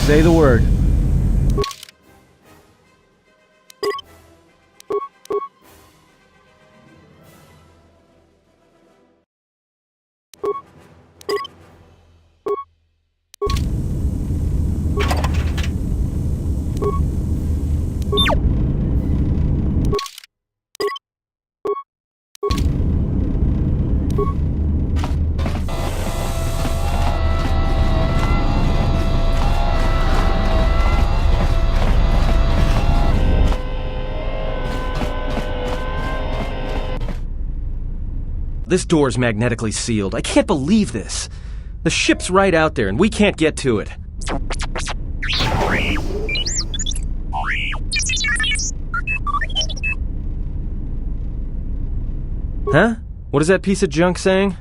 Say the word. This door's magnetically sealed. I can't believe this. The ship's right out there, and we can't get to it. Huh? What is that piece of junk saying?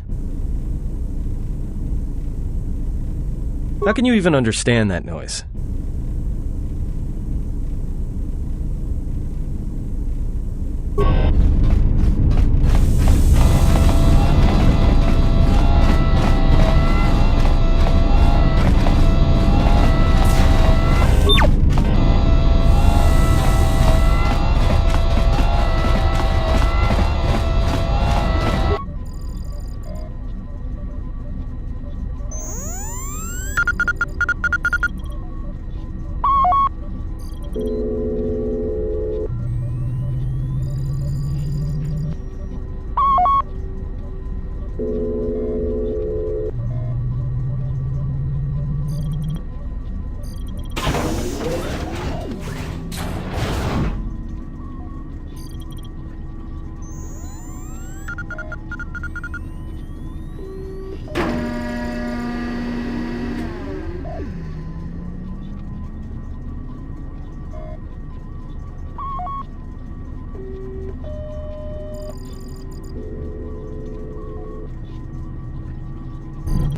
How can you even understand that noise?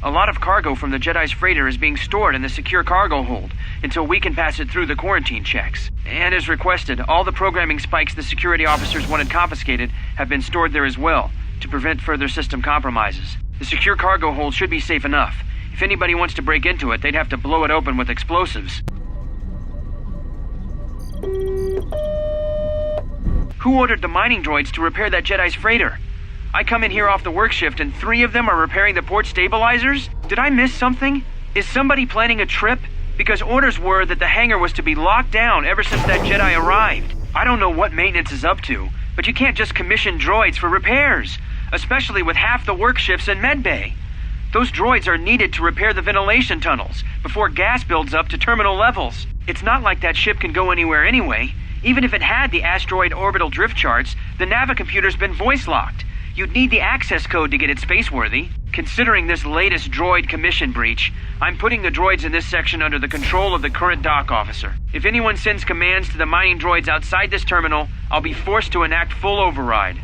A lot of cargo from the Jedi's freighter is being stored in the secure cargo hold until we can pass it through the quarantine checks. And as requested, all the programming spikes the security officers wanted confiscated have been stored there as well, to prevent further system compromises. The secure cargo hold should be safe enough. If anybody wants to break into it, they'd have to blow it open with explosives. Who ordered the mining droids to repair that Jedi's freighter? I come in here off the work shift and 3 of them are repairing the port stabilizers? Did I miss something? Is somebody planning a trip? Because orders were that the hangar was to be locked down ever since that Jedi arrived. I don't know what maintenance is up to, but you can't just commission droids for repairs, especially with half the work shifts in medbay. Those droids are needed to repair the ventilation tunnels before gas builds up to terminal levels. It's not like that ship can go anywhere anyway. Even if it had the asteroid orbital drift charts, the navicomputer's been voice-locked. You'd need the access code to get it spaceworthy. Considering this latest droid commission breach, I'm putting the droids in this section under the control of the current dock officer. If anyone sends commands to the mining droids outside this terminal, I'll be forced to enact full override.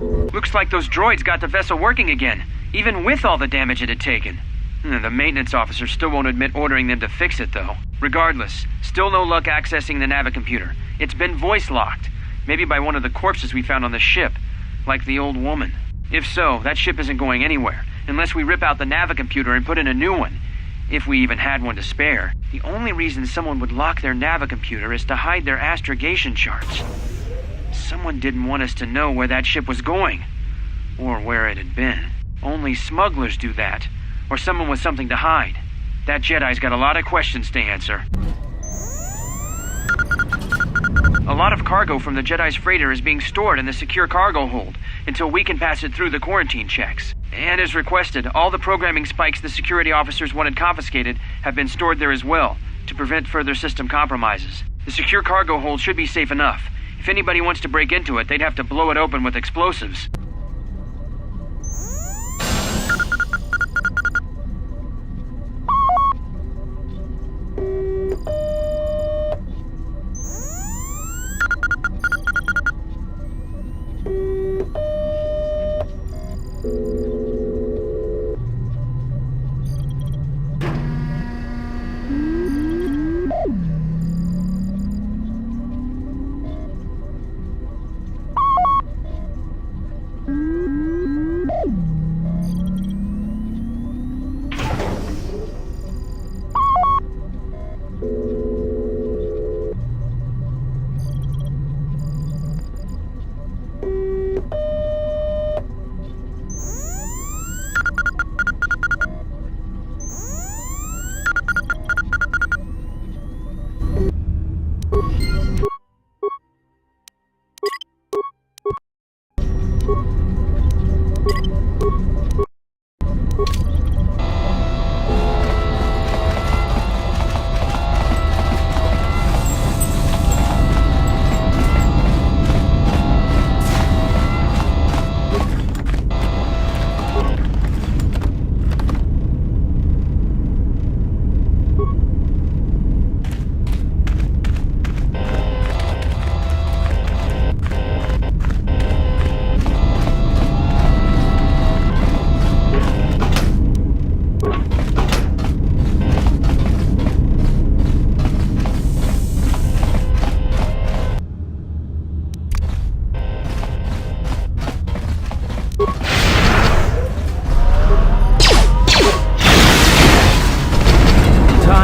Looks like those droids got the vessel working again, even with all the damage it had taken. The maintenance officer still won't admit ordering them to fix it, though. Regardless, still no luck accessing the navicomputer. It's been voice-locked. Maybe by one of the corpses we found on the ship, like the old woman. If so, that ship isn't going anywhere, unless we rip out the navicomputer and put in a new one. If we even had one to spare. The only reason someone would lock their navicomputer is to hide their astrogation charts. Someone didn't want us to know where that ship was going, or where it had been. Only smugglers do that, or someone with something to hide. That Jedi's got a lot of questions to answer. A lot of cargo from the Jedi's freighter is being stored in the secure cargo hold until we can pass it through the quarantine checks. And as requested, all the programming spikes the security officers wanted confiscated have been stored there as well, to prevent further system compromises. The secure cargo hold should be safe enough. If anybody wants to break into it, they'd have to blow it open with explosives.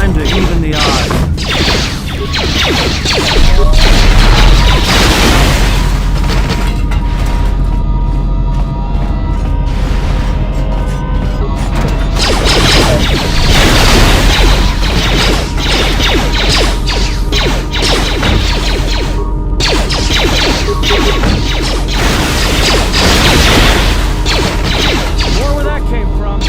Time to even the odds. More where that came from.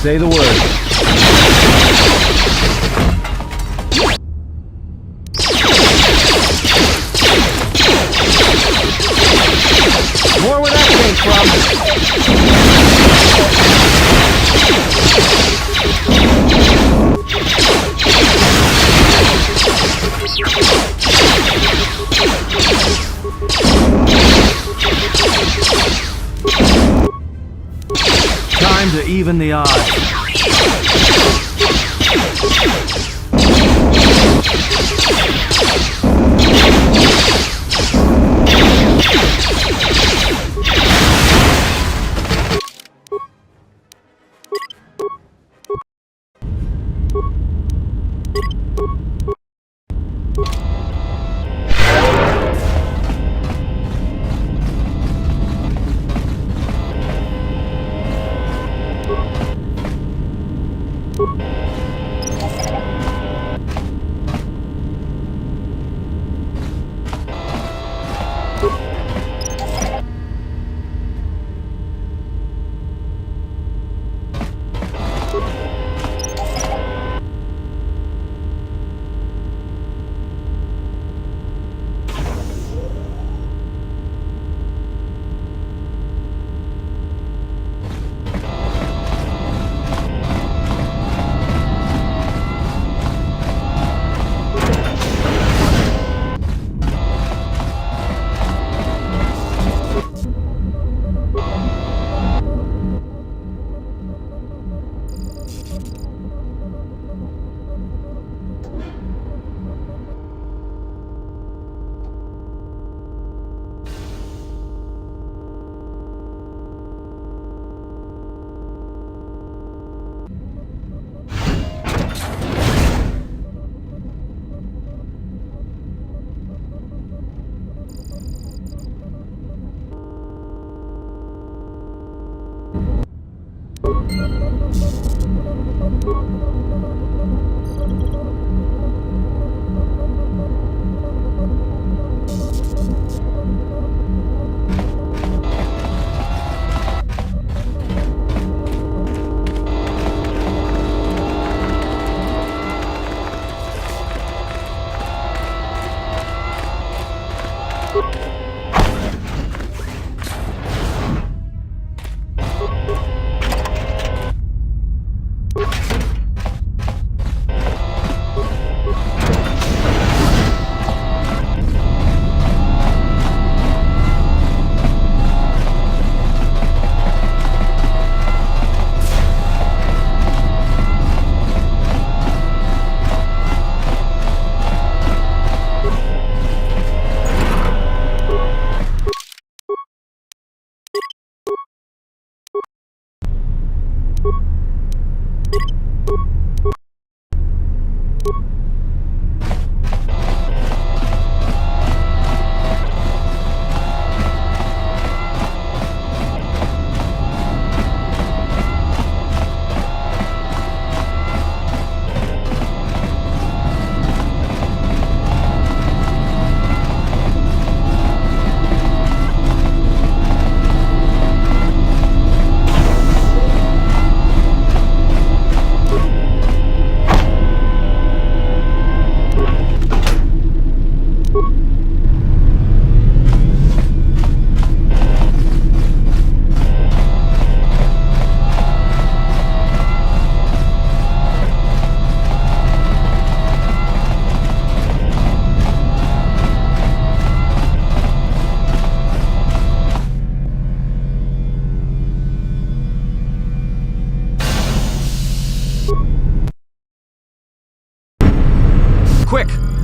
Say the word. More where that came from. Time to even the odds.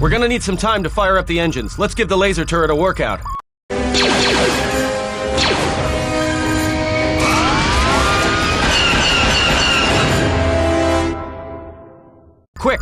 We're gonna need some time to fire up the engines. Let's give the laser turret a workout. Quick!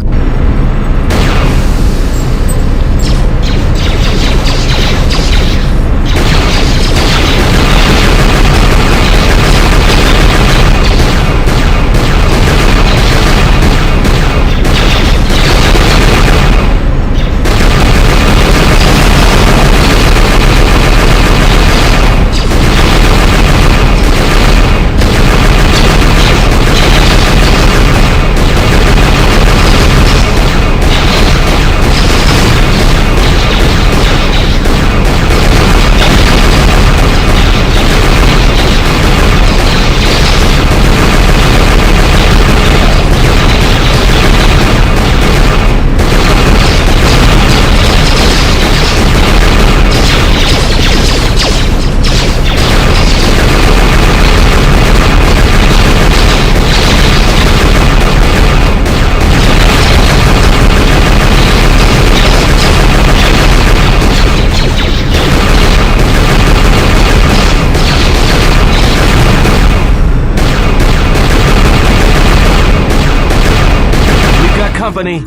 Company.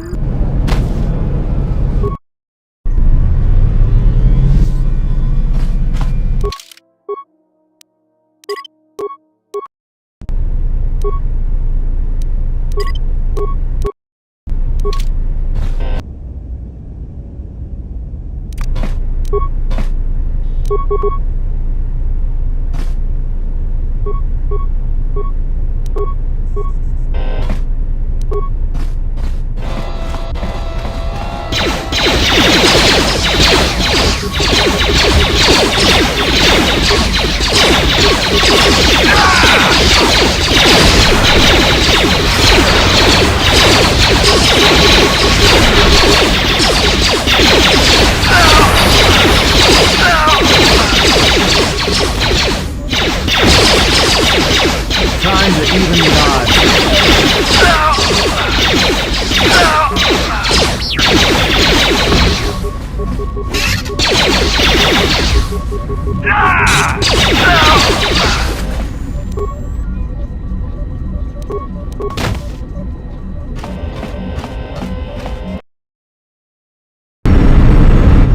Time to even the odds.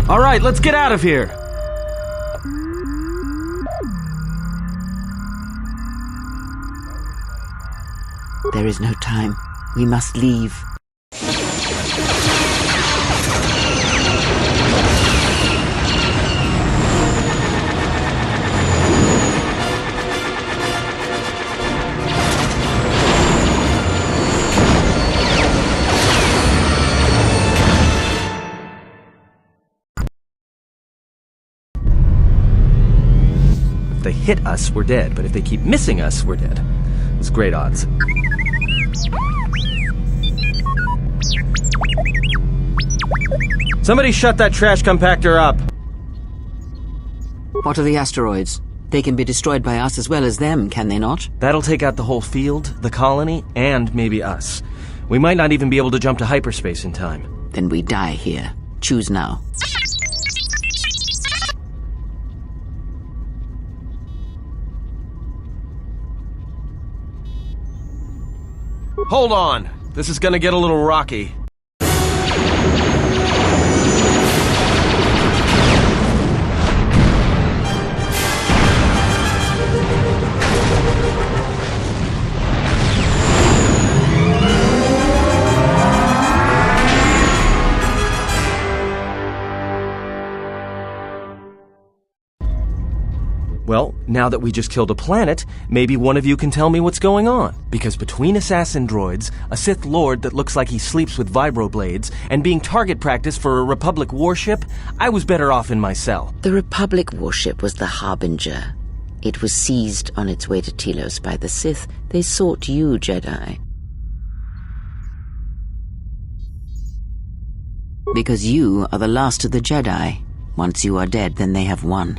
All right, let's get out of here. There is no time. We must leave. If they hit us, we're dead, but if they keep missing us, we're dead. It's great odds. Somebody shut that trash compactor up! What are the asteroids? They can be destroyed by us as well as them, can they not? That'll take out the whole field, the colony, and maybe us. We might not even be able to jump to hyperspace in time. Then we die here. Choose now. Hold on. This is gonna get a little rocky. Well, now that we just killed a planet, maybe one of you can tell me what's going on. Because between assassin droids, a Sith Lord that looks like he sleeps with vibroblades, and being target practice for a Republic warship, I was better off in my cell. The Republic warship was the Harbinger. It was seized on its way to Telos by the Sith. They sought you, Jedi. Because you are the last of the Jedi. Once you are dead, then they have won.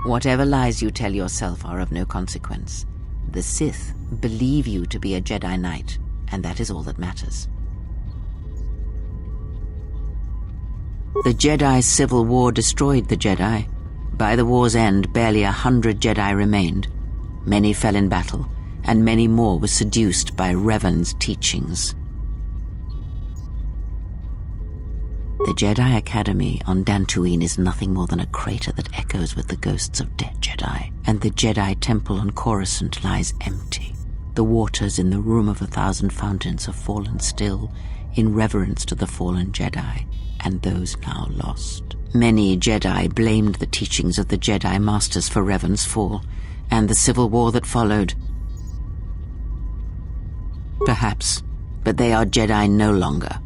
Whatever lies you tell yourself are of no consequence. The Sith believe you to be a Jedi Knight, and that is all that matters. The Jedi Civil War destroyed the Jedi. By the war's end, barely 100 Jedi remained. Many fell in battle, and many more were seduced by Revan's teachings. The Jedi Academy on Dantooine is nothing more than a crater that echoes with the ghosts of dead Jedi, and the Jedi Temple on Coruscant lies empty. The waters in the Room of 1,000 Fountains have fallen still, in reverence to the fallen Jedi, and those now lost. Many Jedi blamed the teachings of the Jedi Masters for Revan's fall, and the civil war that followed. Perhaps, but they are Jedi no longer.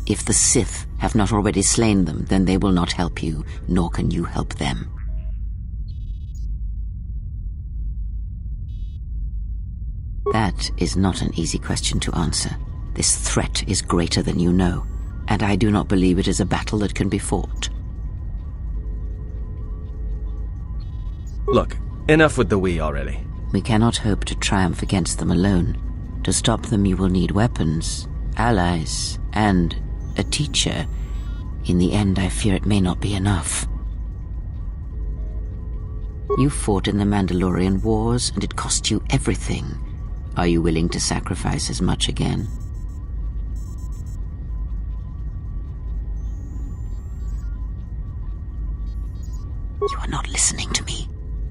If the Sith have not already slain them, then they will not help you, nor can you help them. That is not an easy question to answer. This threat is greater than you know, and I do not believe it is a battle that can be fought. Look, enough with the we already. We cannot hope to triumph against them alone. To stop them you will need weapons, allies, and a teacher. In the end, I fear it may not be enough. You fought in the Mandalorian Wars, and it cost you everything. Are you willing to sacrifice as much again? You are not listening to me.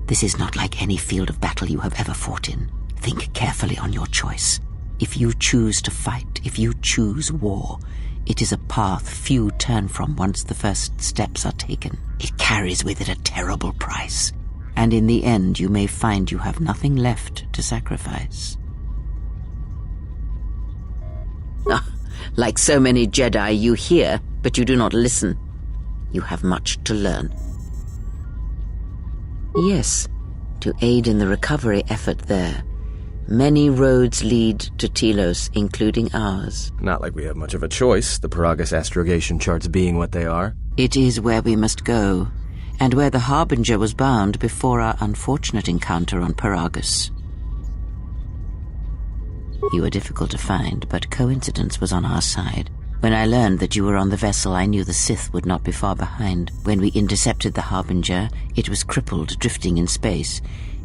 This is not like any field of battle you have ever fought in. Think carefully on your choice. If you choose to fight, if you choose war, it is a path few turn from once the first steps are taken. It carries with it a terrible price, and in the end you may find you have nothing left to sacrifice. Like so many Jedi, you hear, but you do not listen. You have much to learn. Yes, to aid in the recovery effort there. Many roads lead to Telos, including ours. Not like we have much of a choice, the Paragus astrogation charts being what they are. It is where we must go, and where the Harbinger was bound before our unfortunate encounter on Paragus. You were difficult to find, but coincidence was on our side. When I learned that you were on the vessel, I knew the Sith would not be far behind. When we intercepted the Harbinger, it was crippled, drifting in space.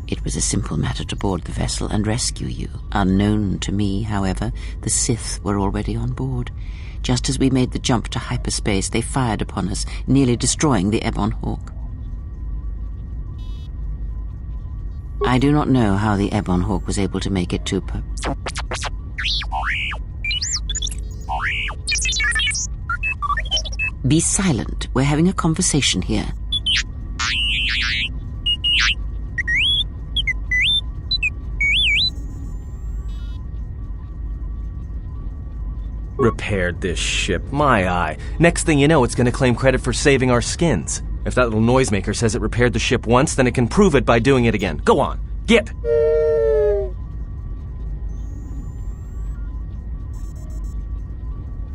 It was a simple matter to board the vessel and rescue you. Unknown to me, however, the Sith were already on board. Just as we made the jump to hyperspace, they fired upon us, nearly destroying the Ebon Hawk. I do not know how the Ebon Hawk was able to make it to Be silent. We're having a conversation here. Repaired this ship, my eye. Next thing you know, it's gonna claim credit for saving our skins. If that little noisemaker says it repaired the ship once, then it can prove it by doing it again. Go on, get!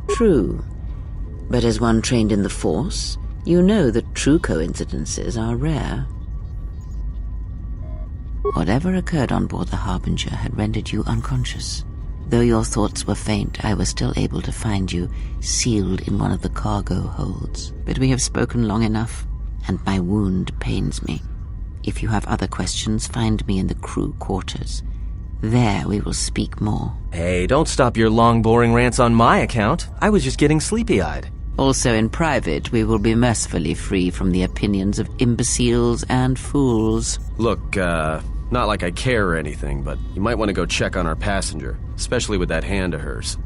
True. But as one trained in the Force, you know that true coincidences are rare. Whatever occurred on board the Harbinger had rendered you unconscious. Though your thoughts were faint, I was still able to find you sealed in one of the cargo holds. But we have spoken long enough, and my wound pains me. If you have other questions, find me in the crew quarters. There we will speak more. Hey, don't stop your long, boring rants on my account. I was just getting sleepy-eyed. Also in private, we will be mercifully free from the opinions of imbeciles and fools. Look, not like I care or anything, but you might want to go check on our passenger, especially with that hand of hers.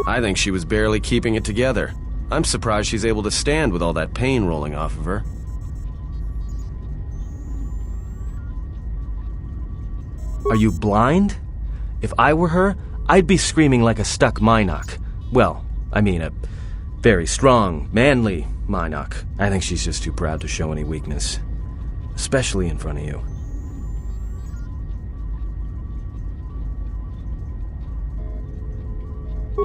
I think she was barely keeping it together. I'm surprised she's able to stand with all that pain rolling off of her. Are you blind? If I were her, I'd be screaming like a stuck Minoc. Well, I mean a very strong, manly Minoc. I think she's just too proud to show any weakness. Especially in front of you.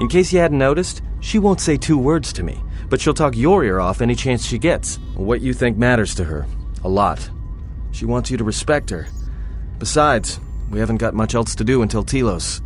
In case you hadn't noticed, she won't say 2 words to me, but she'll talk your ear off any chance she gets. What you think matters to her. A lot. She wants you to respect her. Besides, we haven't got much else to do until Telos.